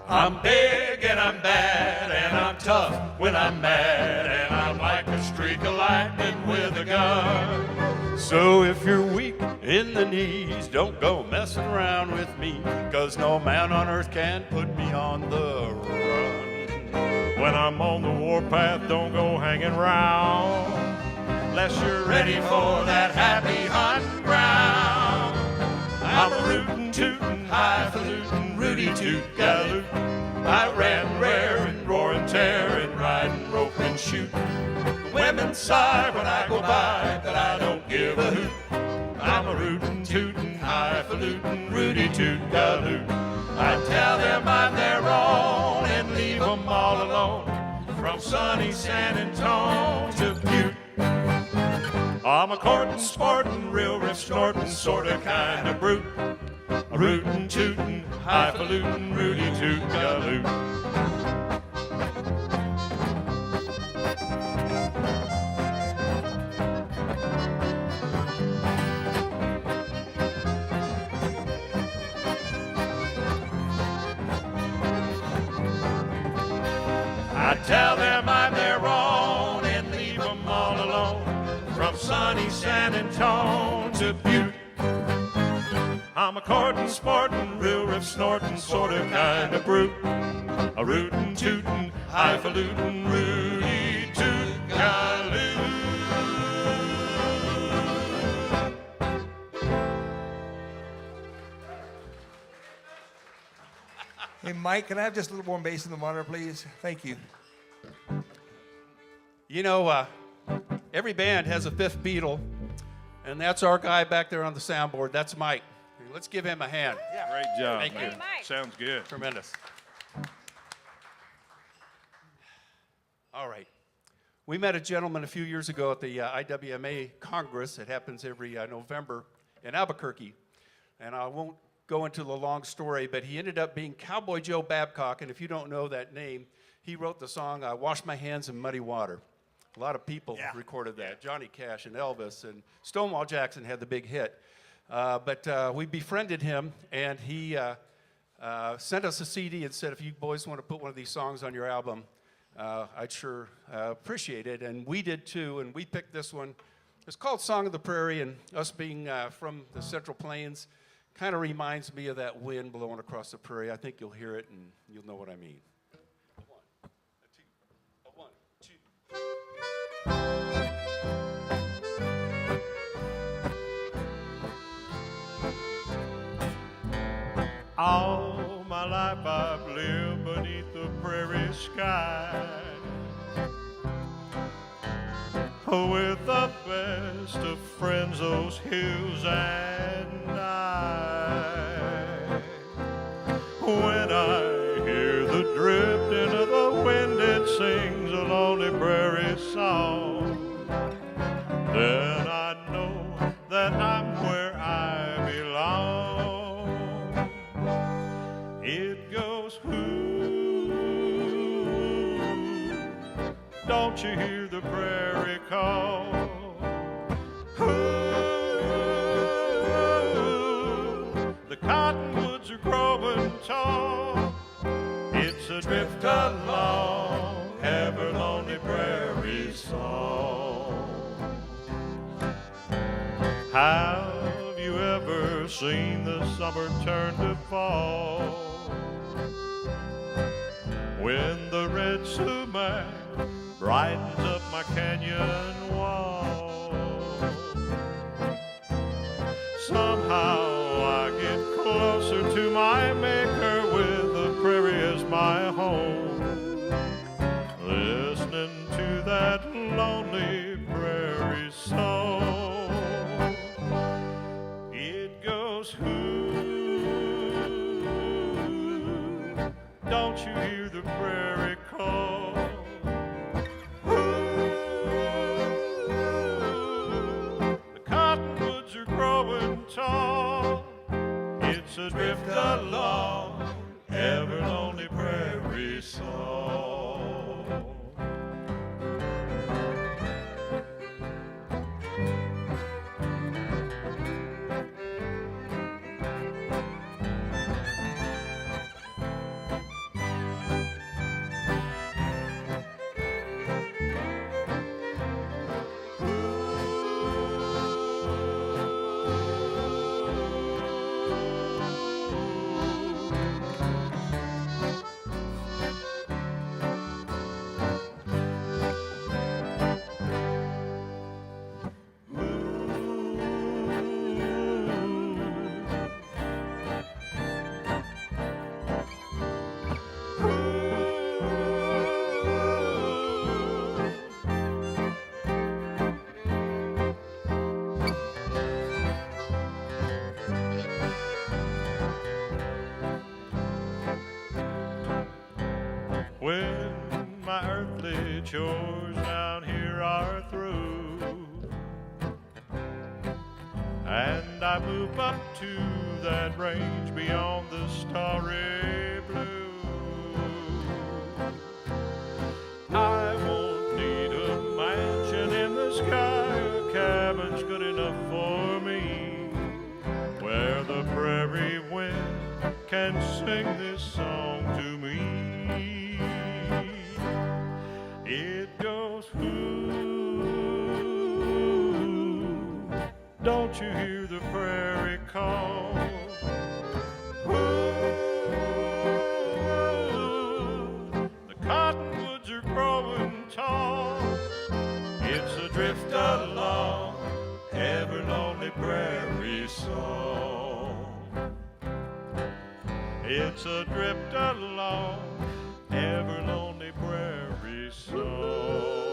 I'm big and I'm bad and I'm tough when I'm mad and I'm like a streak of lightning with a gun. So if you're weak in the knees, don't go messing around with me, 'cause no man on earth can put me on the run. When I'm on the warpath, don't go hanging round, unless you're ready for that happy hunting ground. I'm a rootin', tootin', highfalutin', Rudy Toot Galoot. I ran, rarin', roarin', tearin', riding, roping, shootin'. The women sigh when I go by, but I don't give a hoot. I'm a rootin', tootin', highfalutin', Rudy Toot Galoot. I tell them I'm their own and leave them all alone, from sunny San Antone to Butte. I'm a courtin', sportin', real riff snortin', sorta kinda brute. A rootin', tootin', highfalutin', Rudy Toot Galoot. I tell them I'm their own and leave them all alone, from sunny San Antone to Butte. I'm a courtin', sportin', real riff snortin', sorta kinda brute. A rootin', tootin', highfalutin', Rudy Toot Galoot. Hey, Mike, can I have just a little more bass in the monitor, please? Thank you. You know, every band has a fifth Beatle, and that's our guy back there on the soundboard. That's Mike. Let's give him a hand. Great job, Thank man. you. Mike. Sounds good. Tremendous. All right. We met a gentleman a few years ago at the IWMA Congress. It happens every November in Albuquerque. And I won't go into the long story, but he ended up being Cowboy Joe Babcock. And if you don't know that name, he wrote the song, Wash My Hands in Muddy Water. A lot of people recorded that. Johnny Cash and Elvis and Stonewall Jackson had the big hit. But we befriended him, and he sent us a CD and said, if you boys want to put one of these songs on your album, I'd sure appreciate it. And we did too, and we picked this one. It's called Song of the Prairie, and us being from the Central Plains kind of reminds me of that wind blowing across the prairie. I think you'll hear it, and you'll know what I mean. One, two. All my life I've lived beneath the prairie sky, with the best of friends, those hills and I. When I hear the drifting of the wind, it sings a lonely prairie song. Then I know that I'm where I belong. It goes, ooh, don't you hear the prairie call? Ooh, the cottonwoods are growing tall. It's a drift along, ever lonely prairie song. Have you ever seen the summer turn to fall? When the red sumac brightens up my canyon wall, somehow I get closer to my maker with the prairie as my home, listening to that lonely prairie song. It goes, ooh, don't you hear the prairie call? Ooh, the cottonwoods are growing tall. It's a drift along, ever lonely prairie song. chores down here are through, and I move up to that range beyond the starry blue. I won't need a mansion in the sky, a cabin's good enough for me, where the prairie wind can sing this song to me. It goes, ooh, don't you hear the prairie call? Ooh, the cottonwoods are growing tall. It's a drift along, ever lonely prairie song. It's a drift along, ever lonely prairie song.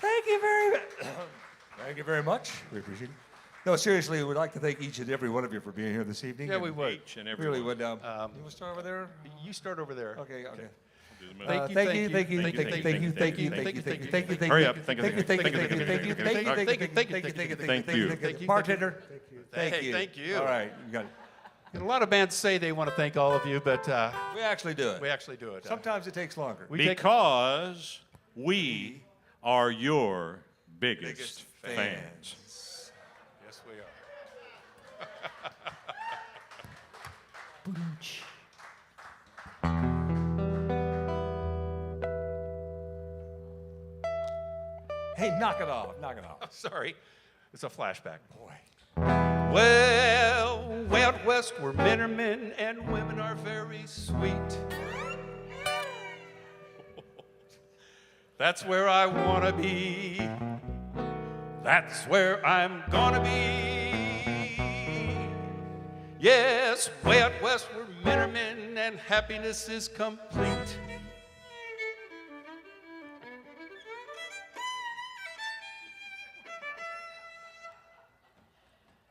Thank you very much. Thank you very much. We appreciate it. No, seriously, we'd like to thank each and every one of you for being here this evening. Yeah, we would. Each and every Really one. would. You want to start over there? You start over there. Okay. Thank you, Thank you. Hurry up. Thank you. Thank you. Bartender. Thank you. Thank you. All right, you got it. And a lot of bands say they want to thank all of you, but We actually do it. we actually do it. Sometimes it takes longer. Because we are your biggest fans. Yes, we are. Hey, knock it off. Knock it off. Sorry, it's a flashback. Boy. Well, way out west where men are men and women are very sweet. That's where I want to be. That's where I'm gonna be. Yes, way out west where men are men and happiness is complete.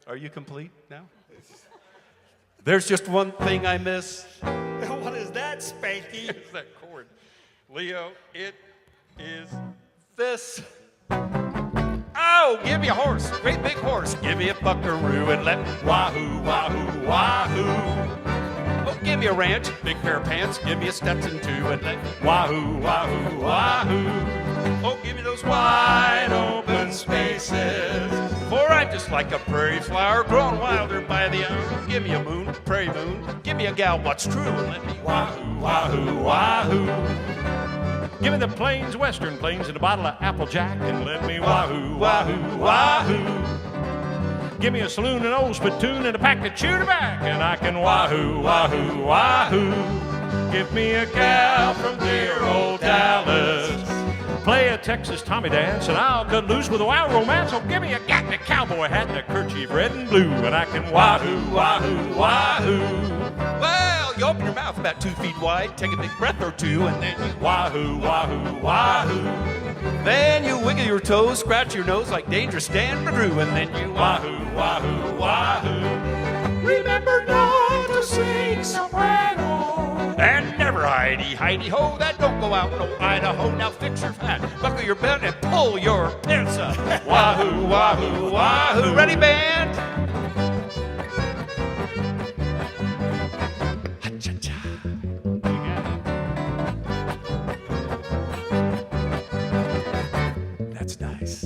Are you complete now? There's just one thing I miss. What is that, Spanky? It's that chord. Leo, it is this. Oh, give me a horse, great big horse. Give me a buckaroo and let me wahoo, wahoo, wahoo. Oh, give me a ranch, big pair of pants. Give me a Stetson too and let me wahoo, wahoo, wahoo. Oh, give me those wide open spaces. For I'm just like a prairie flower growing wilder by the hour. Give me a moon, prairie moon. Give me a gal what's true and let me wahoo, wahoo, wahoo. Give me the plains, western plains, and a bottle of Applejack, and let me wahoo, wahoo, wahoo. Give me a saloon, an old spittoon, and a pack of chew tobacco, and I can wahoo, wahoo, wahoo. Give me a gal from dear old Dallas. Play a Texas Tommy dance, and I'll cut loose with a wild romance. So give me a gat, a cowboy hat, and a kerchief red and blue, and I can wahoo, wahoo, wahoo. Well, you open your mouth about 2 feet wide, take a big breath or two, and then you Wahoo, wahoo, wahoo. then you wiggle your toes, scratch your nose like dangerous Dan McGrew, and then you Wahoo, wahoo, wahoo. remember not to sing soprano. And never hidey ho, that don't go out no Idaho. Now fix your hat, buckle your belt, and pull your pants up. Wahoo, wahoo, wahoo. Ready, band? That's nice.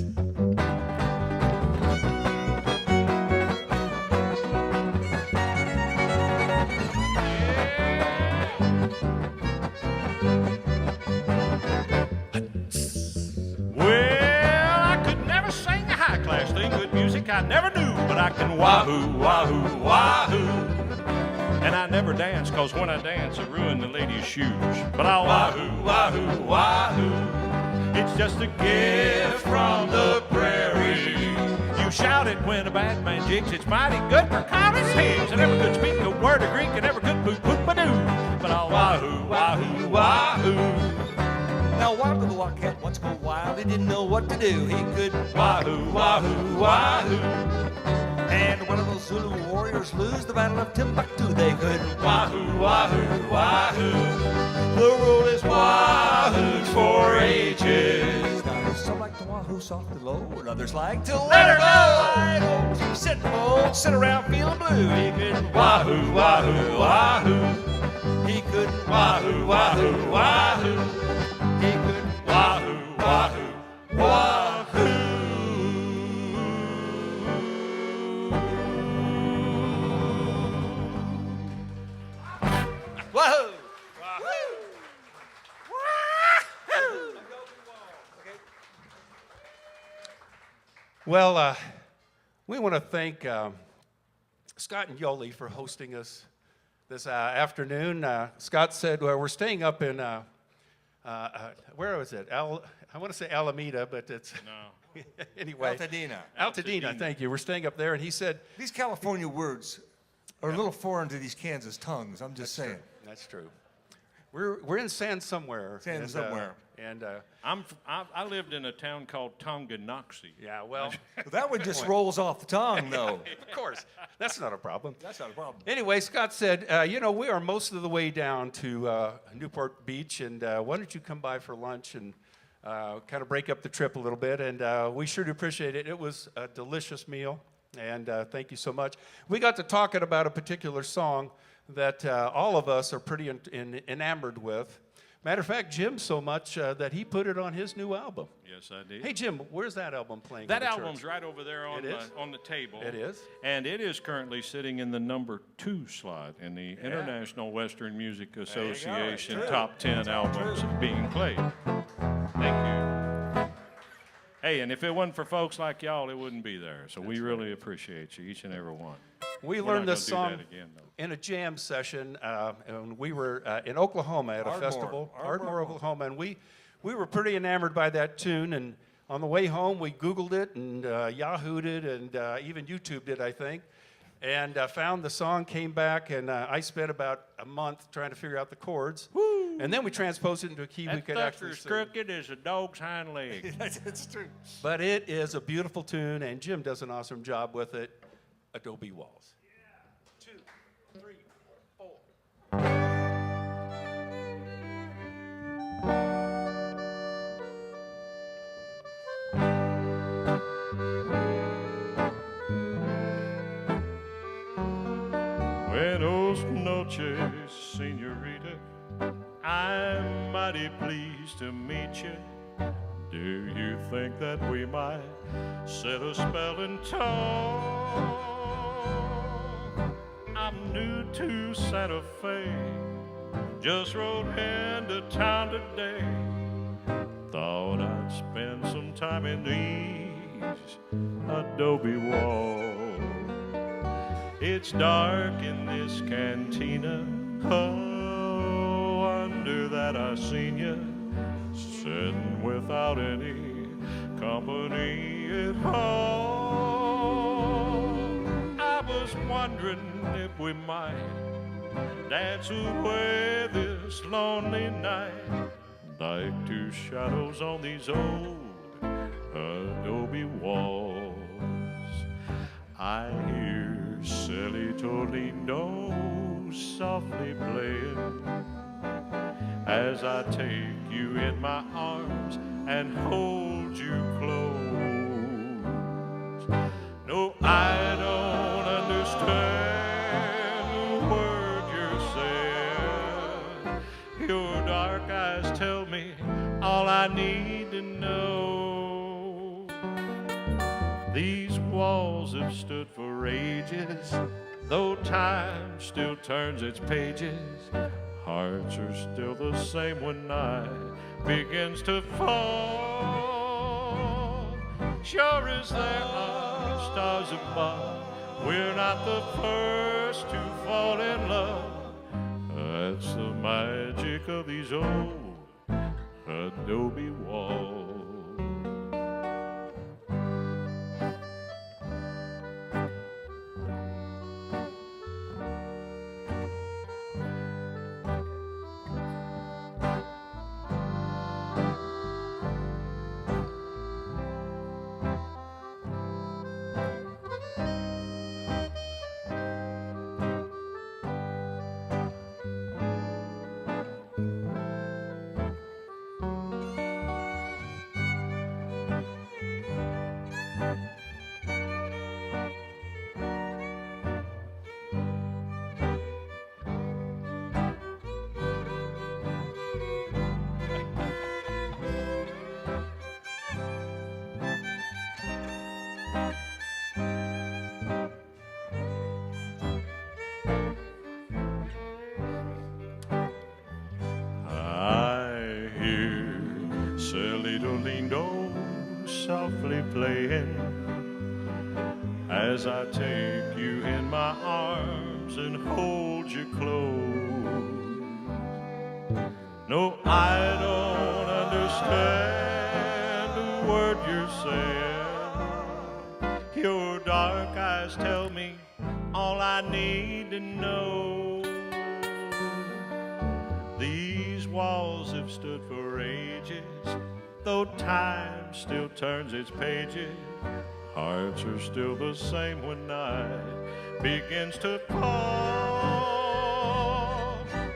Well, I could never sing a high-class thing, good music I never knew, but I can wahoo, wahoo, wahoo. And I never dance, cause when I dance, I ruin the ladies' shoes. But I'll wahoo, wahoo, wahoo. It's just a gift from the prairie. You shout it when a bad man jigs. It's mighty good for college pigs. I never could speak a word of Greek. I never could poop-poop-a-doo. But I'll wahoo, wahoo, wahoo. Now why would the wildcat once go wild? He didn't know what to do. He couldn't Wahoo, wahoo, wahoo. And one of those Zulu warriors lose the battle of Timbuktu. They couldn't Wahoo, wahoo, wahoo. The rule is wahooed for ages. Now, some like to wahoo soft and low, and others like to let her go. So sit, folks, sit around feeling blue. He couldn't Wahoo, wahoo, wahoo. He couldn't Wahoo, wahoo, wahoo. He couldn't Wahoo, wahoo, wahoo. Wahoo! Well, we want to thank Scott and Yoli for hosting us this afternoon. Scott said we're staying up in, where was it? I want to say Alameda, but it's, No. anyway. Altadena. Altadena, thank you. We're staying up there, and he said, These California words are a little foreign to these Kansas tongues. I'm just saying. that's true. We're in sand somewhere. Sand somewhere. And I lived in a town called Tonganoxie. yeah, well, That one just rolls off the tongue, though. of course, that's not a problem. That's not a problem. Anyway, Scott said, we are most of the way down to Newport Beach, and why don't you come by for lunch and kind of break up the trip a little bit? And we sure do appreciate it. It was a delicious meal, and thank you so much. We got to talking about a particular song that all of us are pretty enamored with. Matter of fact, Jim so much that he put it on his new album. Yes, I did. Hey, Jim, where's that album playing? That in the album's church? right over there on It is? on the table. It is? And it is currently sitting in the number 2 slot in the International Western Music Association top 10 albums being played. Thank you. Hey, and if it wasn't for folks like y'all, it wouldn't be there. So we really appreciate you, each and every one. We We're learned not this gonna song do that again, though. in a jam session, and we were in Oklahoma at a festival, Ardmore, Oklahoma, and we were pretty enamored by that tune. And on the way home, we Googled it and Yahooed it and even YouTubed it, I think, and found the song, came back, and I spent about a month trying to figure out the chords. Woo! And then we transposed it into a key we That could actually thunder's sing. crooked as a dog's hind leg. That's true. But it is a beautiful tune, and Jim does an awesome job with it. Adobe Walls. 2, 3, 4. Buenos noches, senorita. I'm mighty pleased to meet you. Do you think that we might set a spell and talk? I'm new to Santa Fe, just rode into town today. Thought I'd spend some time in these adobe walls. It's dark in this cantina. Oh, wonder that I seen you sitting without any company at all. I was wondering if we might dance away this lonely night like two shadows on these old adobe walls. I hear Silly Toledo softly playing as I take you in my arms and hold you close. No, I don't understand the word you're saying. Your dark eyes tell me all I need to know. These walls have stood for ages, though time still turns its pages. Hearts are still the same when night begins to fall. Sure as there are stars above, we're not the first to fall in love. That's the magic of these old adobe walls. playing as I take you in my arms and hold you close. No, I don't understand a word you're saying. Your dark eyes tell me all I need to know. These walls have stood for ages, though time still turns its pages. Hearts are still the same when night begins to fall.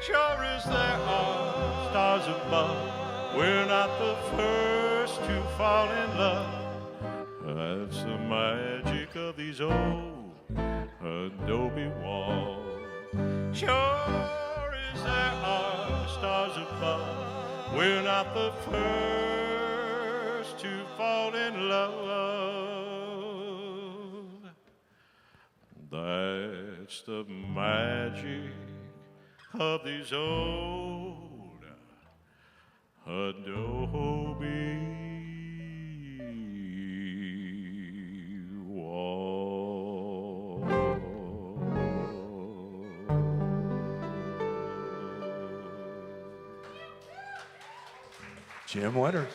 Sure as there are stars above, we're not the first to fall in love. That's the magic of these old adobe walls. Sure as there are stars above, we're not the first to fall in love. That's the magic of these old adobe walls. Jim Wetters.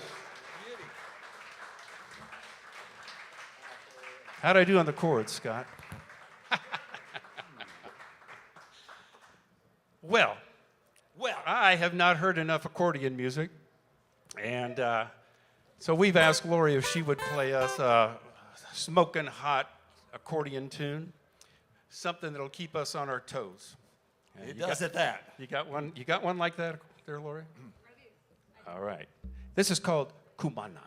How'd I do on the chords, Scott? Well, I have not heard enough accordion music, and so we've asked Lori if she would play us a smoking hot accordion tune, something that'll keep us on our toes. And It does at that. You got one? You got one like that there, Lori? All right. This is called Kumana.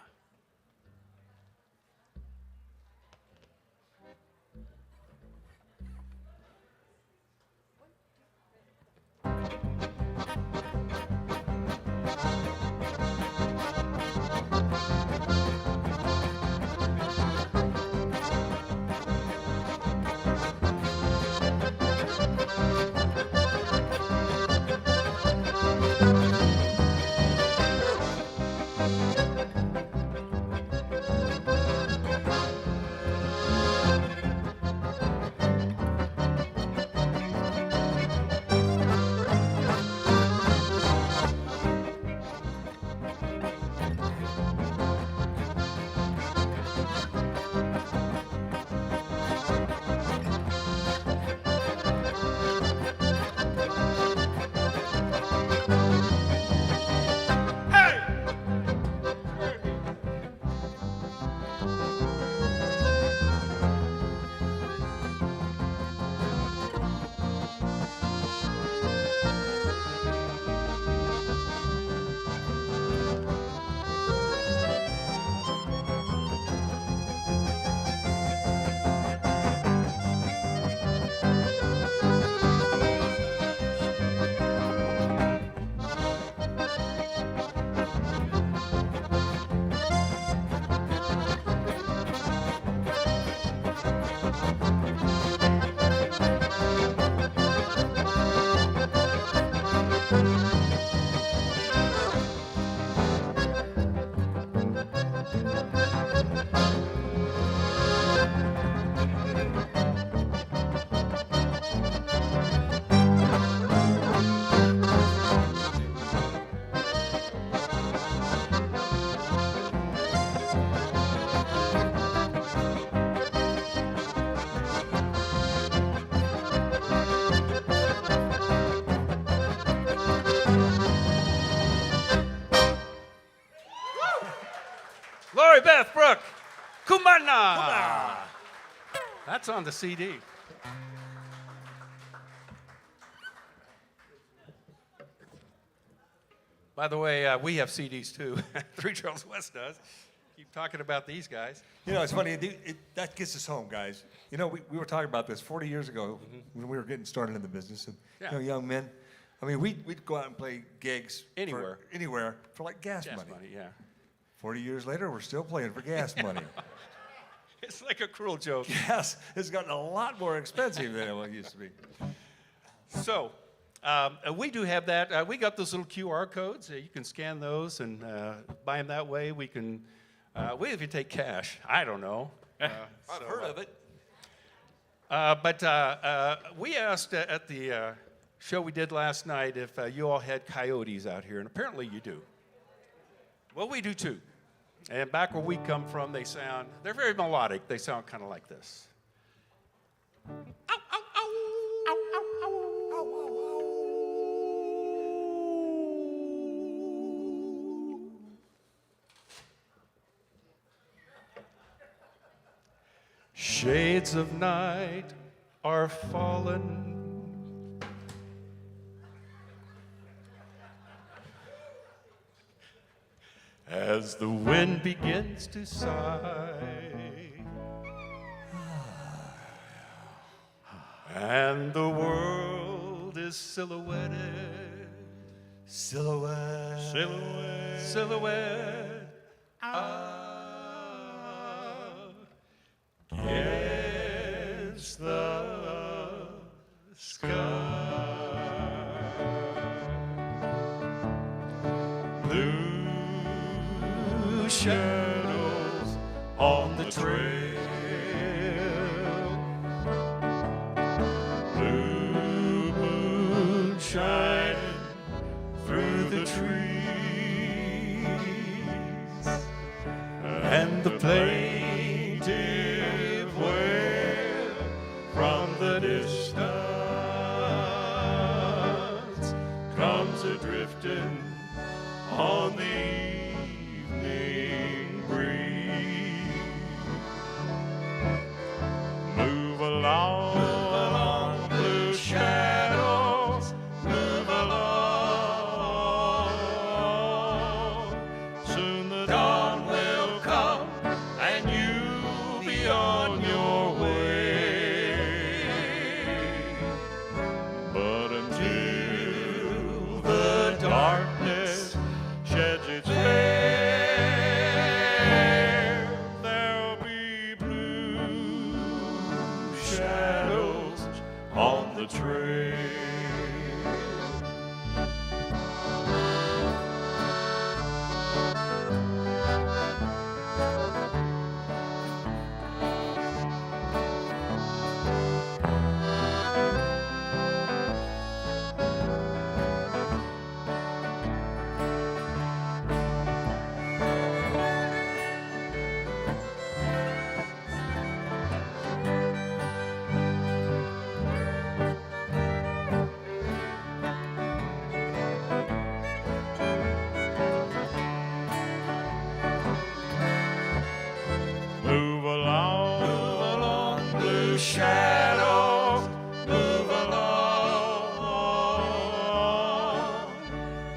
Lori Beth Brooke, Kumana. That's on the CD. By the way, we have CDs too. Three Trails West does. Keep talking about these guys. You know, it's funny. That gets us home, guys. You know, we were talking about this 40 years ago when we were getting started in the business. And, Yeah. you know, young men, I mean, we'd go out and play gigs. Anywhere. Anywhere for like gas money. Yeah. 40 years later, we're still playing for gas money. It's like a cruel joke. Gas has gotten a lot more expensive than it used to be. So, we do have that. We got those little QR codes. You can scan those and buy them that way. We can What if you take cash? I don't know. I've heard of it. But we asked at the show we did last night if you all had coyotes out here, and apparently you do. Well, we do too. And back where we come from, they're very melodic. They sound kind of like this. Shades of night are fallen. As the wind begins to sigh, and the world is silhouetted, silhouette, silhouette, silhouette against the sky. Blue shadows on the trail, blue moon shining through the trees, and the plaintive wail from the distance comes a-drifting on the evening breeze. Move along, blue shadows, move along. Soon the dawn will come and you'll be on your way. But until the darkness sheds its veil, there'll be blue shadows on the trail. Move along, blue shadows, move along.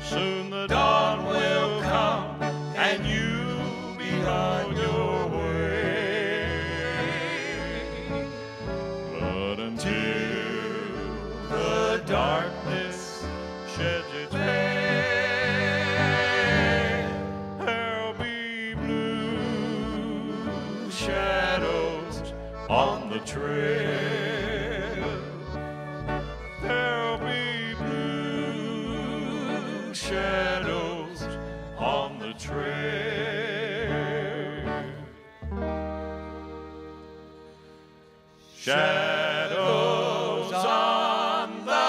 Soon the dawn will come and you'll be on your way. But until the darkness sheds its veil, there'll be blue shadows on the trail. There'll be blue shadows on the trail. Shadows on the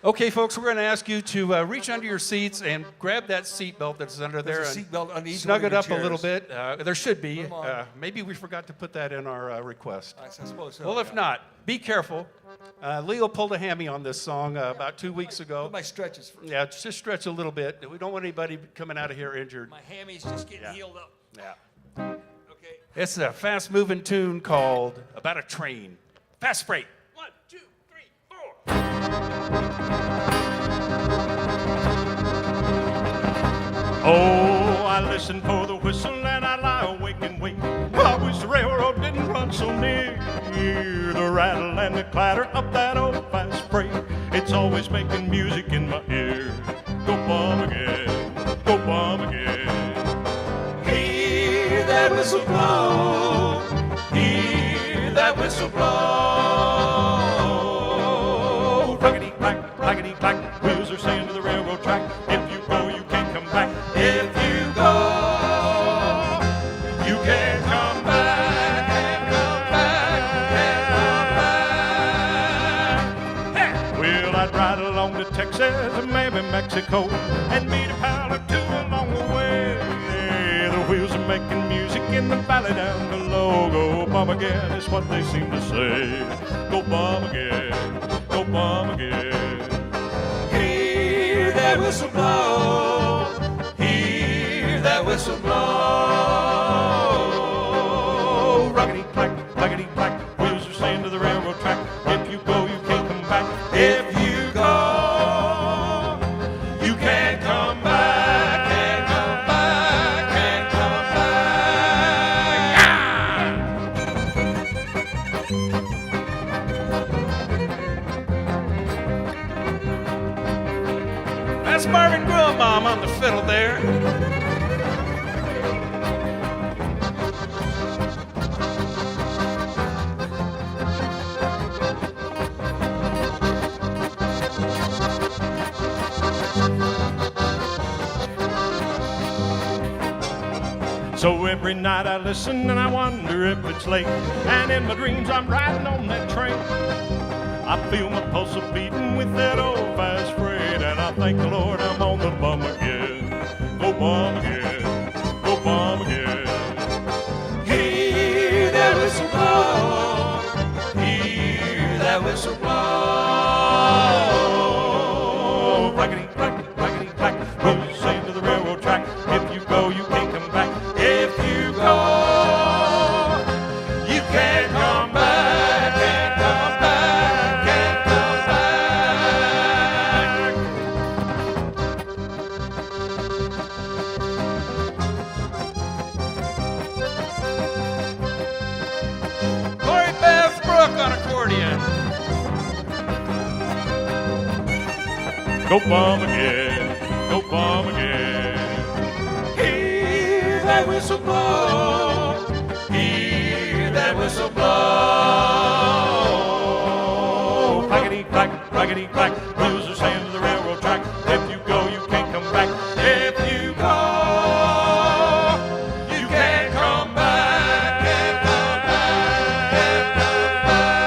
Okay, folks, we're going to ask you to reach under your seats and grab that seat belt that's under there. There's a and seat belt on each snug one it of up your a little chairs. bit. There should be. Come on. Maybe we forgot to put that in our request. I suppose so. Well, if not, be careful. Leo pulled a hammy on this song about 2 weeks ago. Put my stretches first. Yeah, just stretch a little bit. We don't want anybody coming out of here injured. My hammy's just getting healed up. Yeah. Okay. It's a fast-moving tune called About a Train. Fast break. 1, 2, 3, 4. Oh, I listen for the whistle and I lie awake and wait. I wish the railroad didn't run so near. The rattle and the clatter of that old fast freight, it's always making music in my ear. Go bum again, go bum again. that whistle blow. Hear that whistle blow. Clackety clack, clackety clack, wheels are saying to the railroad track, if you go, you can't come back. If you go, you can't come back, can't come back, can't come back. Well, I'd ride along to Texas and maybe Mexico and meet a pal or two along the way. The wheels are making music in the valley down below. Go bum again is what they seem to say. Go bum again, go bum again. Hear that whistle blow. Hear that whistle blow. Rockety clack, clackety clack, wheels are saying to the railroad track, if you go, you can't come back. If you go, you can't come back, can't come back, can't come back. That's Marvin Grillbaum on the fiddle there. So every night I listen and I wonder if it's late. And in my dreams I'm riding on that train. I feel my pulse a beating with that old fast freight. And I thank the Lord I'm on the bum again. Go bum again, go bum again. Hear that whistle blow. Hear that whistle blow. Clackety clack, clackety clack, wheels saying to the railroad track, if you go, you can't come back. If you go, you can't come back, can't come back, can't come back. Lori Beth Brooke on accordion. Go bum again, go bum again. Hear that whistle blow. Hear that whistle blow. Clackety clack, clackety clack, wheels are saying to the railroad track, if you go, you can't come back. If you go, you can't come back, can't come back, can't come back.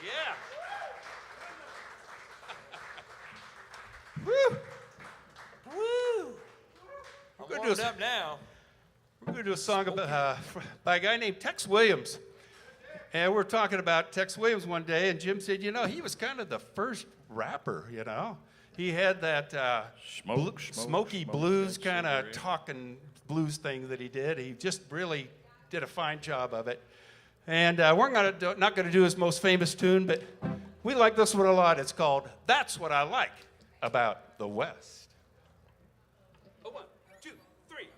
Yeah. We're going to do up now. We're going to do a song about, by a guy named Tex Williams. And we're talking about Tex Williams one day, and Jim said, you know, he was kind of the first rapper, you know. He had that smoky blues kind of talking blues thing that he did. He just really did a fine job of it. And we're not going to do his most famous tune, but we like this one a lot. It's called That's What I Like About the West. Oh, 1, 2, 3.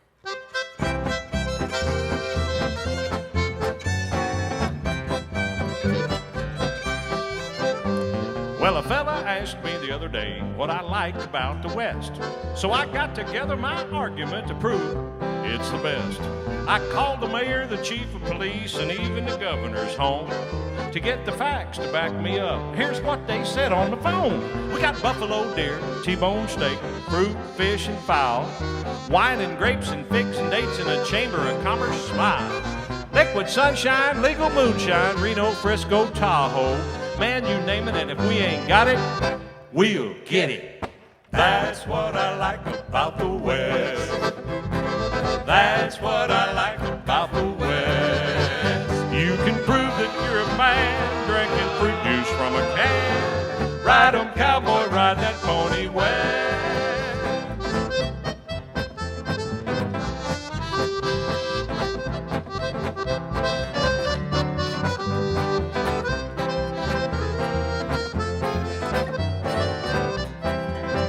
Well, a fella asked me the other day what I liked about the West. So I got together my argument to prove it's the best. I called the mayor, the chief of police, and even the governor's home to get the facts to back me up. Here's what they said on the phone. We got buffalo, deer, T-bone steak, fruit, fish, and fowl, wine and grapes and figs and dates in a chamber of commerce smile. Liquid sunshine, legal moonshine, Reno, Frisco, Tahoe. Man, you name it, and if we ain't got it, we'll get it. That's what I like about the West. That's what I like about the West. You can prove that you're a man drinking fruit juice from a can. Ride 'em, cowboy, ride that pony west.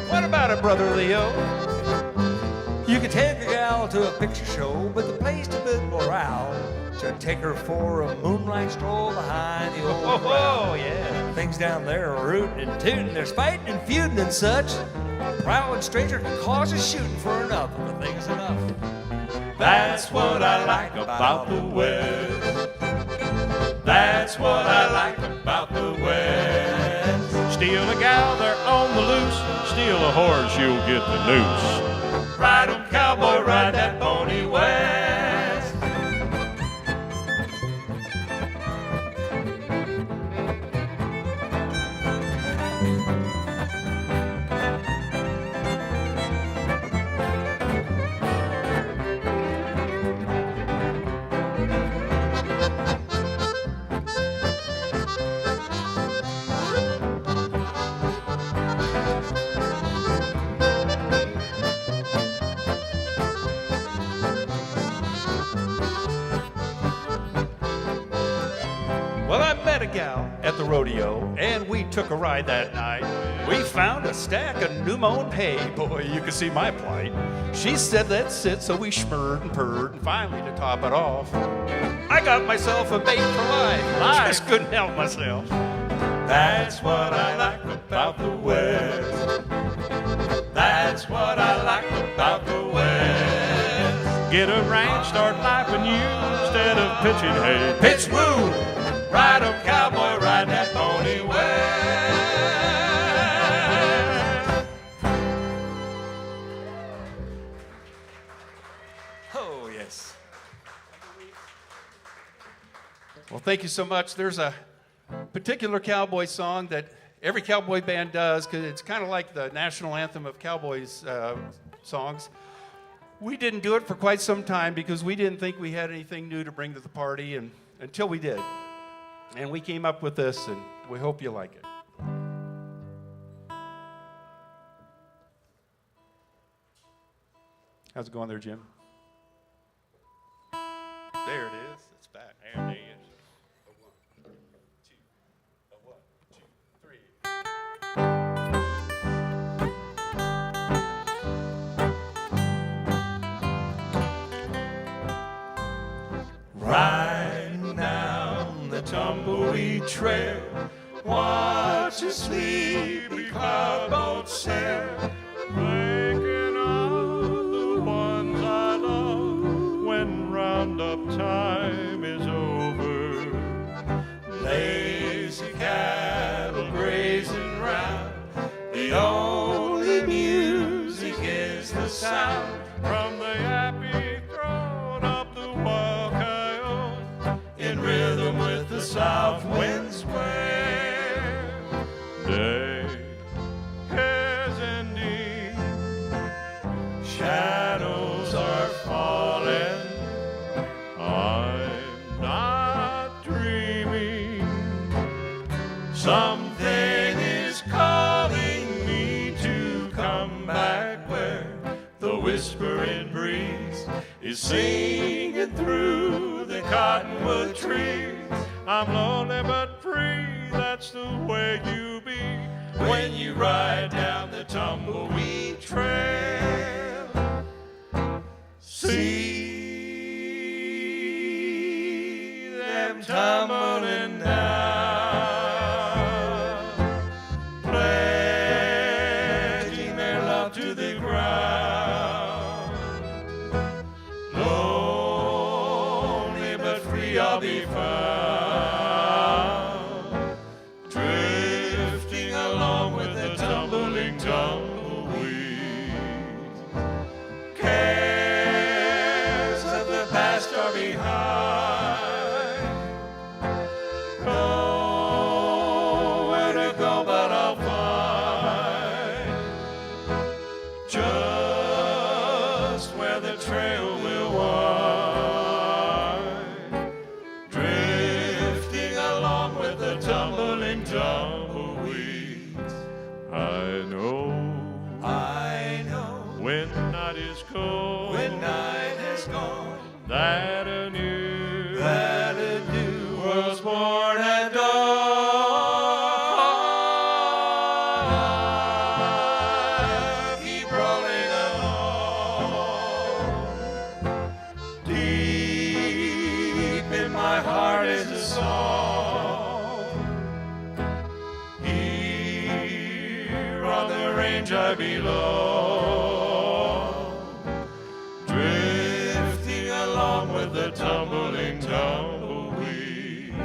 What about it, Brother Leo? You can take a gal to a picture show, but the place to build morale Should take her for a moonlight stroll behind the old corral. Oh, yeah. Things down there are rootin' and tootin', there's fighting and feuding and such. A prowling stranger can cause a shooting for enough, but the thing's enough. That's what I like about the West. That's what I like about the West. Steal a gal, they're on the loose. Steal a horse, you'll get the noose. Ride 'em, cowboy, ride that pony west. Well, I met a gal at the rodeo, and we took a ride that night. We found a stack of new mown hay. Boy, you can see my plight. She said, let's sit, so we schmurred and purred, and finally, to top it off, I got myself a bait for life. Just couldn't help myself. That's what I like about the West. That's what I like about the West. Get a ranch, start life anew instead of pitching hay. Pitch woo! Ride 'em, cowboy, ride that pony west. Oh, yes. Well, thank you so much. There's a particular cowboy song that every cowboy band does, because it's kind of like the national anthem of cowboys songs. We didn't do it for quite some time because we didn't think we had anything new to bring to the party, and until we did. And we came up with this, and we hope you like it. How's it going there, Jim? There it is. It's back. There it is. Riding down the tumbleweed trail, watch a sleepy cloudboat sail. Thinking of the ones I love when roundup time is over. Lazy cattle grazing round, the only music is the sound From the happy throat of the wild coyote, in rhythm with the south wind's wail. day is ending, Shadows are falling, I'm not dreaming. something is calling me to come back where the whispering breeze is singing through the cottonwood trees. I'm lonely but free, that's the way you be. When you ride down the tumbleweed trail, see them tumbling down, pledging their love to the ground. Lonely but free I'll be found, drifting along with the tumbling tumbleweed. Cares of the past are behind, nowhere to go but I'll find just where the trail will wind, drifting along with the tumbling tumbleweeds. I know when night is cold, when night has gone, that a new world's born at dawn. Keep rolling along, deep range I belong, drifting along with the tumbling tumbleweeds.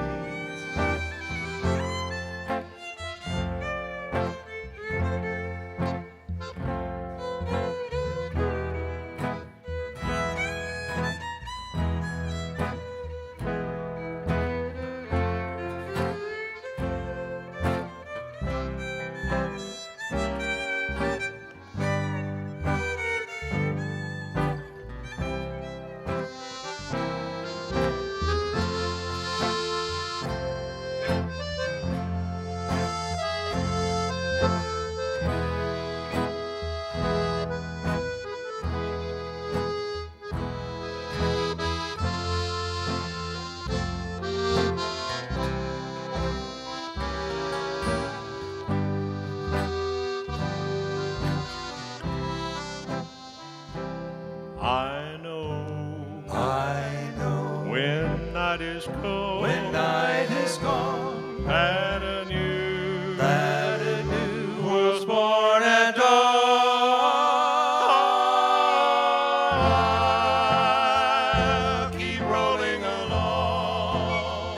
I know when night is cold, that a new was born at dawn. I'll keep rolling along.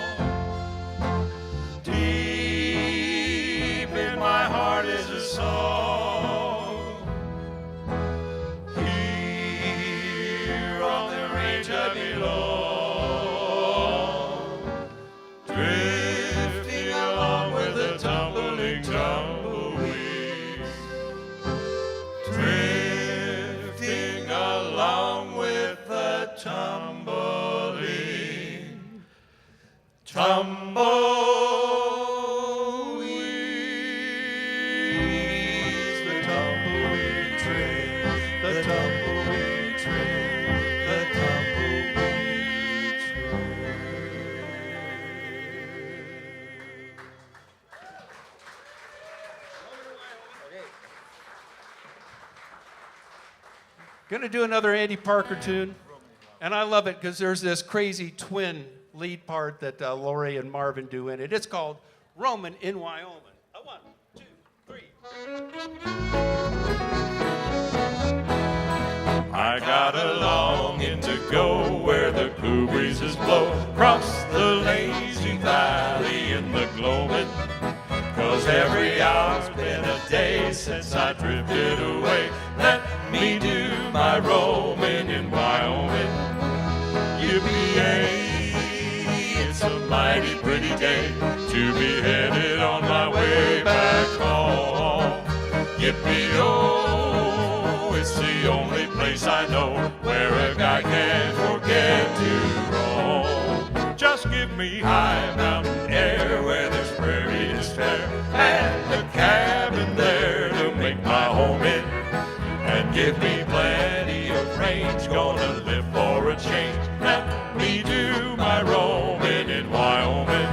Deep in my heart is a song. Here on the range I belong, drifting along with the tumbling tumbleweeds, drifting along with the tumbling tumbleweeds, the tumbleweed train, the tumbleweed train, the tumbleweed Gonna do another Andy Parker tune, and I love it because there's this crazy twin lead part that Lori and Marvin do in it. It's called Roman in Wyoming. A 1, 2, 3. I got a longing to go where the cool breezes blow, across the lazy valley in the gloaming. 'Cause every hour's been a day since I drifted away. Let me do my roaming in Wyoming. Yippee-yay, it's a mighty pretty day to be headed on my way back home. Yippee-oh, it's the only place I know where a guy can't forget to roam. Just give me high mountain air where there's prairie to spare, and a cabin there to make my home in. And give me plenty of range, gonna live for a change. Let me do my roaming in Wyoming.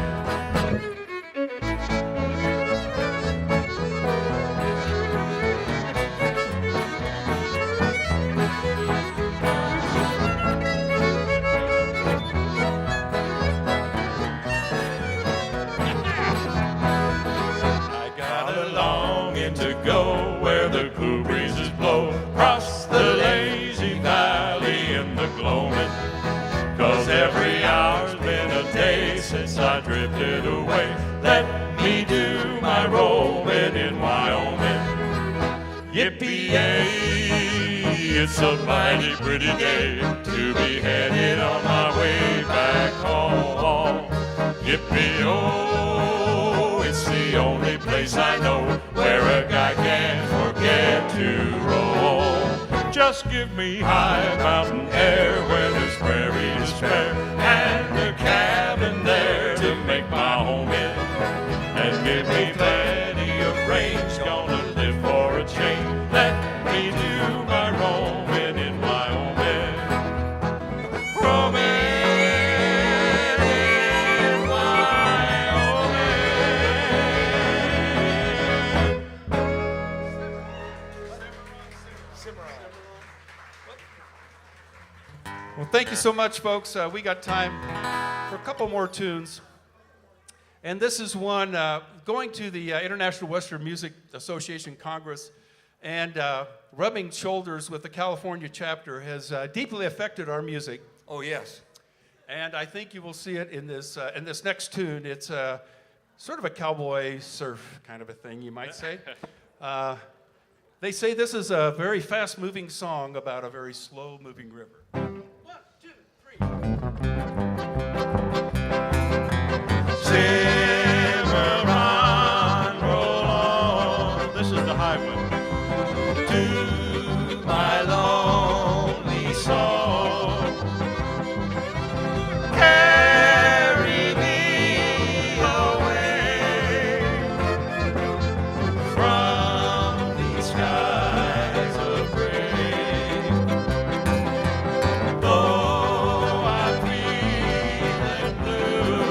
I got a longing to go where the cool breezes blow, across the lazy valley in the gloaming. 'Cause every hour's been a day since I drifted away. Let me do my roaming in Wyoming. Yippee-yay, it's a mighty pretty day to be headed on my way back home. Yippee-oh, it's the only place I know where a guy can't forget to roam. Just give me high mountain air where there's prairie to spare, and a cabin there to make my home in. And give me plenty of range, gonna live for a change. Let me do my roaming in Wyoming. Roaming in Wyoming. Well, thank you so much, folks. We got time for a couple more tunes. And this is one going to the International Western Music Association Congress. And rubbing shoulders with the California chapter has deeply affected our music. Oh, yes. And I think you will see it in this next tune. It's sort of a cowboy surf kind of a thing, you might say. They say this is a very fast-moving song about a very slow-moving river. 1, 2, 3. Simmer on, roll on. This is the high one. To my lonely soul, carry me away from these skies of gray. Though I'm feeling blue,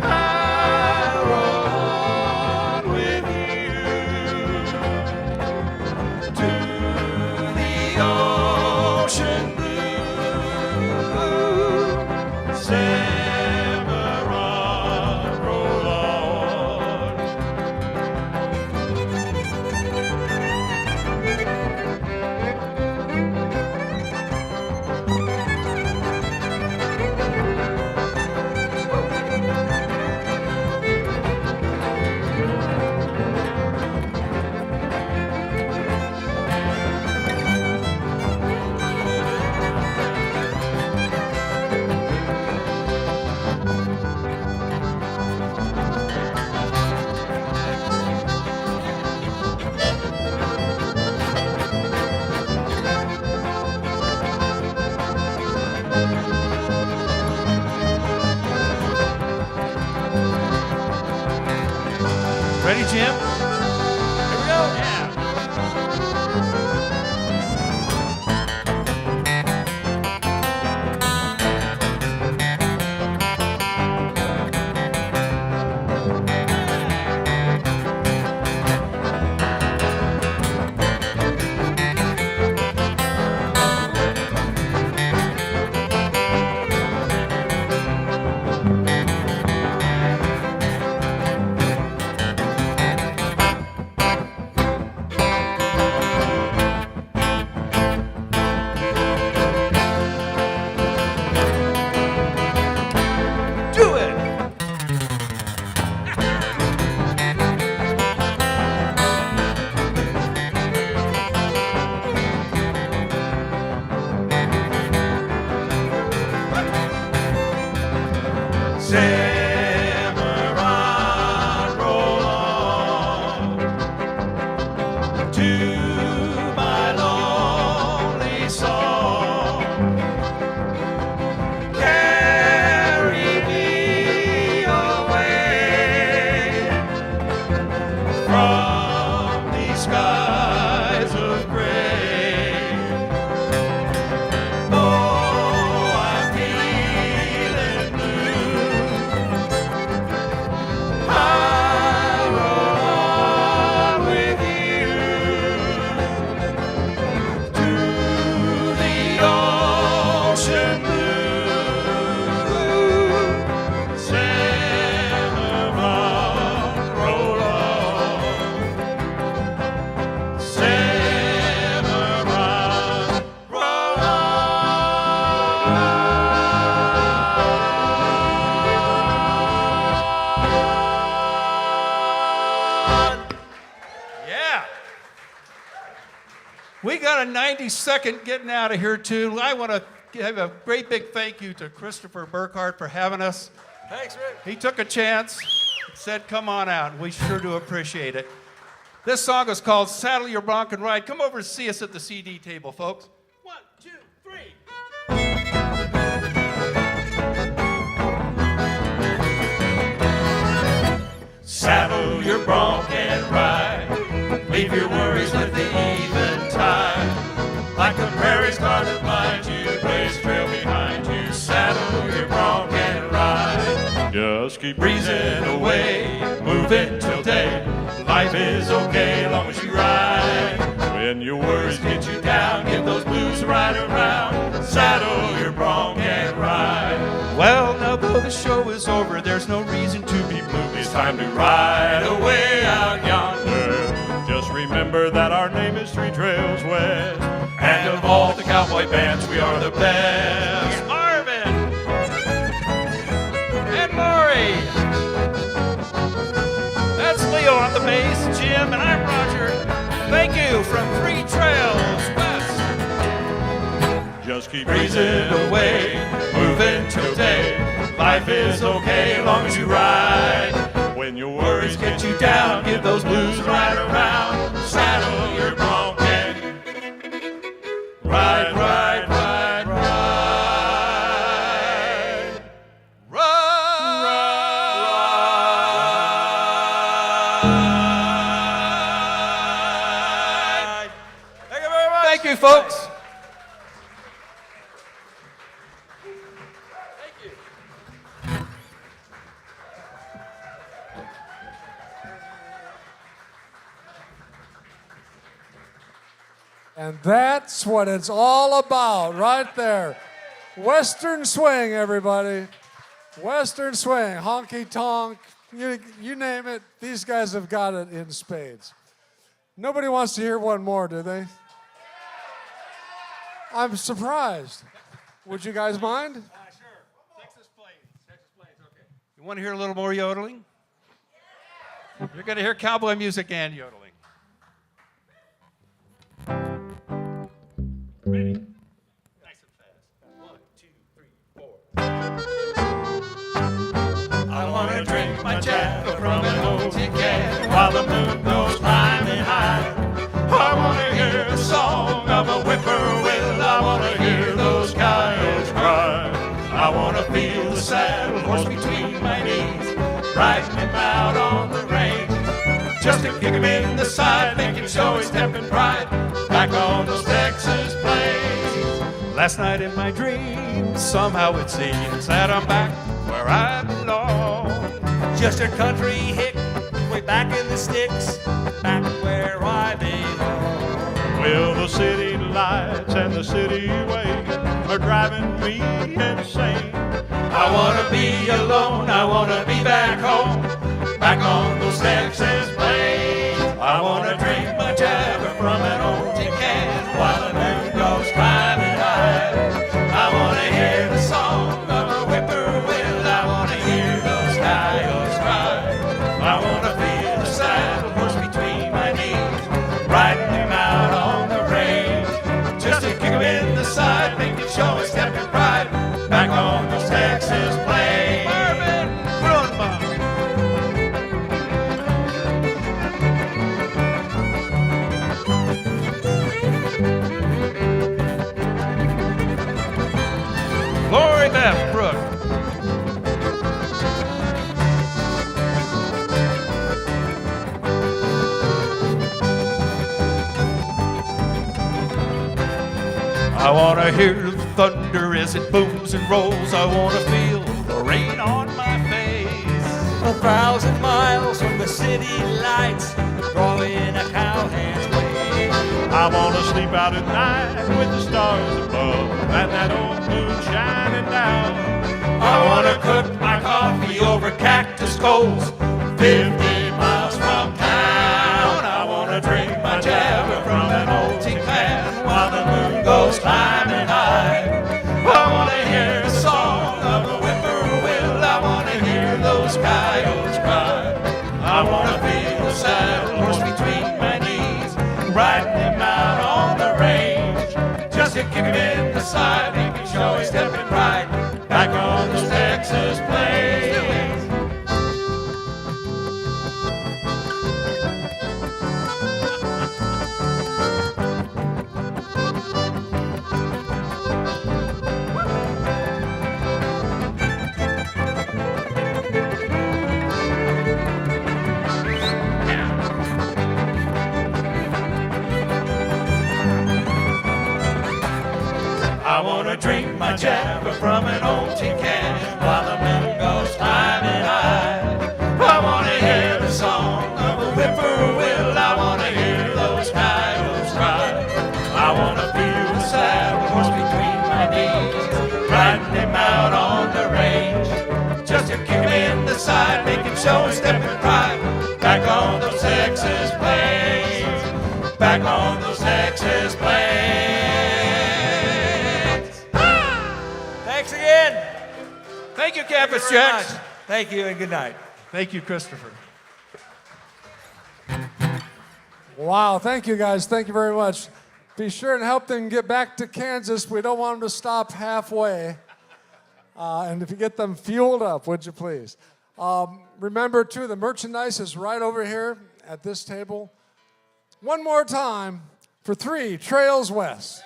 I roll on with you to the ocean blue. Simmer on, roll on. Ready, Jim? Here we go. Yeah. Do it. Simmer on, roll on to my lonely soul. Carry me away from these skies of gray. Oh, I'm feeling blue. I roll on with you to the ocean blue. Simmer on, roll on. Simmer on, roll on. Yeah. We got a 90-second getting out of here tune. I want to give a great big thank you to Christopher Burkhardt for having us. Thanks, Rick. He took a chance, said, come on out, and we sure do appreciate it. This song is called Saddle Your Bronc and Ride. Come over and see us at the CD table, folks. 1, 2, 3. Saddle your bronc and ride. Leave your worries with the eventide. Like the prairie scarlet blinds you, blaze trail behind you. Saddle your bronc and ride. Just keep breezing away, moving till day. Life is okay long as you ride. When your worries get you down, get those blues right around. Saddle your bronc and ride. Well, now though the show is over, there's no reason to be blue. It's time to ride away out yonder. remember that our name is Three Trails West. And of all the cowboy bands, we are the best. Arvin and Maury. That's Leo on the bass, Jim, and I'm Roger. Thank you from Three Trails West. Just keep Breezing away, moving today. Life is okay long as you ride. when your Worries get you down, give those blues right around. Saddle your bronc and ride, ride, ride, ride. Ride. Thank you very much. Thank you, folks. And that's what it's all about right there. Western swing, everybody. Western swing, honky tonk, you name it. These guys have got it in spades. Nobody wants to hear one more, do they? I'm surprised. Would you guys mind? Sure. Texas Plains. Okay. You want to hear a little more yodeling? You're going to hear cowboy music and yodeling. Ready? Nice and fast. 1, 2, 3, 4. I wanna drink my Java from an old tin can while the moon goes climbing high. I wanna hear the song of a whippoorwill. I wanna hear those coyotes cry. I wanna feel the saddle horse between my knees, riding him out on the range. Just to kick him in the side, make him show his step and pride, back on those Texas plains. Last night in my dreams, somehow it seems that I'm back where I belong. Just a country hick, way back in the sticks, back where I belong. Well, the city lights and the city ways are driving me insane. I wanna be alone, I wanna be back home, back on those Texas plains. I wanna drink my Java from an old tin can while the moon goes climbing high. I wanna hear the song of a whippoorwill. I wanna hear those coyotes cry. I wanna feel the saddle horse between my knees, riding him out on the range. Just to kick him in the side, make him show his step and pride, back on those Texas plains. Marvin Grunbaum. Lori Beth Brooke. I wanna hear the thunder as it booms and rolls. I wanna feel the rain on my face. 1,000 miles from the city lights, drawing a cowhand's way. I wanna sleep out at night with the stars above and that old moon shining down. I wanna cook my coffee over cactus coals, 50 miles from town. I wanna drink my Java from an old tin can while the moon goes climbing high. I wanna hear the song of a whippoorwill. I wanna hear those coyotes cry. I wanna feel the saddle horse between my knees, riding him out on the range. Just to kick him in the side, make him show his step and pride, back on those Texas plains. I wanna drink my Java from an old tin can while the moon goes climbing high. I wanna hear the song of a whippoorwill. I wanna hear those coyotes cry. I wanna feel the saddle horse between my knees, riding him out on the range. Just to kick him in the side, make him show his step and pride, back on those Texas plains. back on those Texas plains. Thanks again. Thank you, Thank you Campus very Jacks. much. Thank you and good night. Thank you, Christopher. Wow, thank you guys. Thank you very much. Be sure and help them get back to Kansas. We don't want them to stop halfway. And if you get them fueled up, would you please? Remember, too, the merchandise is right over here at this table. One more time for 3 Trails West.